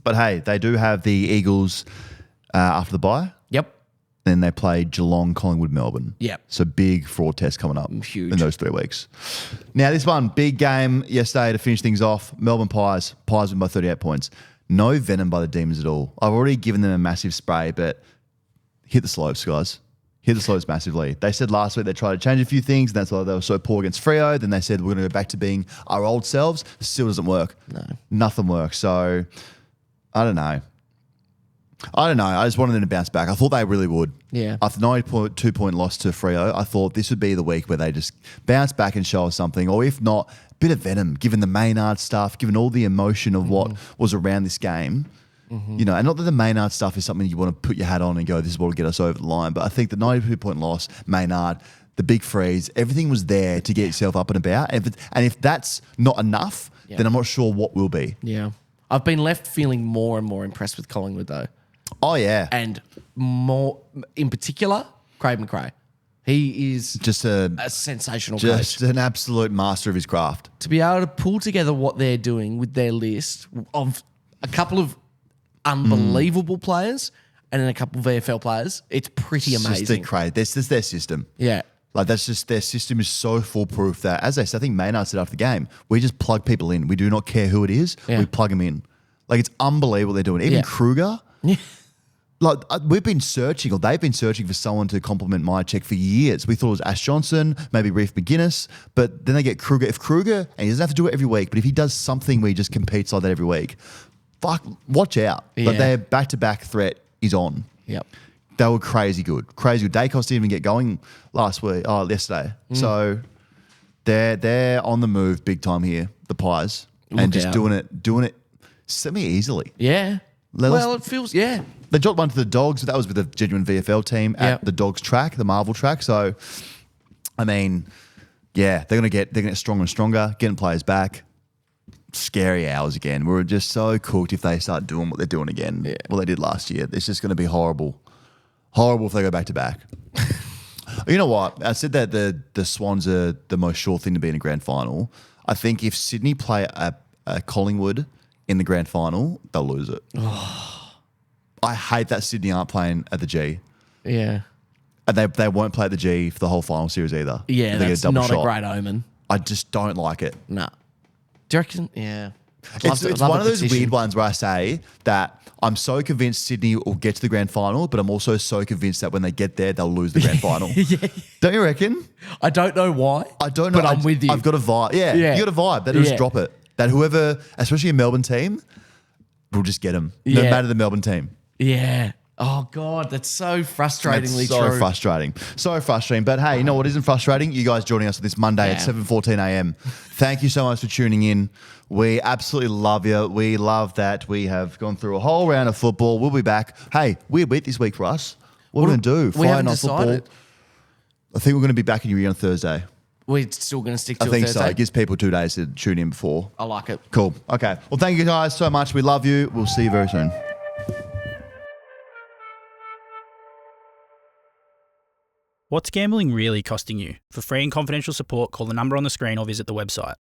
But hey, they do have the Eagles after the bye. Yep. Then they play Geelong, Collingwood, Melbourne. Yep. So big fraud test coming up Huge. in those 3 weeks. Now this one, big game yesterday to finish things off. Melbourne Pies win by 38 points. No venom by the Demons at all. I've already given them a massive spray, but hit the slopes, guys. Hit the slopes massively. They said last week they tried to change a few things, and that's why they were so poor against Freo. Then they said we're going to go back to being our old selves. Still doesn't work. No. Nothing works. So I don't know. I just wanted them to bounce back. I thought they really would. Yeah. After 92-point loss to Freo, I thought this would be the week where they just bounce back and show us something. Or if not, a bit of venom, given the Maynard stuff, given all the emotion of what was around this game. And not that the Maynard stuff is something you want to put your hat on and go, this is what will get us over the line. But I think the 92-point loss, Maynard, the big freeze, everything was there to get yourself up and about. And if that's not enough, then I'm not sure what will be. Yeah. I've been left feeling more and more impressed with Collingwood though. Oh, yeah. And more, in particular, Craig McRae. He is just a sensational just coach. an absolute master of his craft. To be able to pull together what they're doing with their list of a couple of unbelievable players and then a couple of VFL players, it's pretty amazing. This is their system. Yeah. Like that's just their system is so foolproof that, as I said, I think Maynard said after the game, we just plug people in. We do not care who it is. Yeah. We plug them in. Like it's unbelievable they're doing. Even Kruger. Yeah. Like we've been searching, or they've been searching for someone to complement my check for years. We thought it was Ash Johnson, maybe Reef McGuinness, but then they get Kruger. If Kruger, and he doesn't have to do it every week, but if he does something where he just competes like that every week, watch out. Yeah. But their back-to-back threat is on. Yep. They were crazy good. Dacos didn't even get going yesterday. So they're on the move big time here, the Pies, and just doing it semi-easily. Yeah. It feels, They dropped one to the Dogs, but that was with a genuine VFL team at the Dogs track, the Marvel track. So, I mean, they're gonna get stronger and stronger, getting players back. Scary hours again. We're just so cooked if they start doing what they're doing again. Yeah. What they did last year. It's just gonna be horrible. Horrible if they go back to back. You know what? I said that the Swans are the most sure thing to be in a grand final. I think if Sydney play a Collingwood in the grand final, they'll lose it. I hate that Sydney aren't playing at the G. Yeah. And they won't play at the G for the whole final series either. Yeah, They get a that's double not shot. a great omen. I just don't like it. No. Do you reckon? Yeah. I'd love It's to- I'd love one a of those petition. weird ones where I say that I'm so convinced Sydney will get to the grand final, but I'm also so convinced that when they get there, they'll lose the grand final. Don't you reckon? I don't know why. I don't know. But I'm with you. I've got a vibe. Yeah, Yeah. you got a vibe. They'll just Yeah. drop it. That whoever, especially a Melbourne team, will just get them. No Yeah. matter the Melbourne team. Yeah. Oh, God. That's so frustratingly It's so true. frustrating. So frustrating. But hey, you know what isn't frustrating? You guys joining us this Monday at Yeah. 7:14 a.m. Thank you so much for tuning in. We absolutely love you. We love that we have gone through a whole round of football. We'll be back. Hey, weird week this week for us. What are we going to do? We Friday haven't night decided. football. I think we're going to be back in your ear on Thursday. We're still going to stick to I think Thursday. so. It gives people 2 days to tune in before. I like it. Cool. Okay. Well, thank you guys so much. We love you. We'll see you very soon. What's gambling really costing you? For free and confidential support, call the number on the screen or visit the website.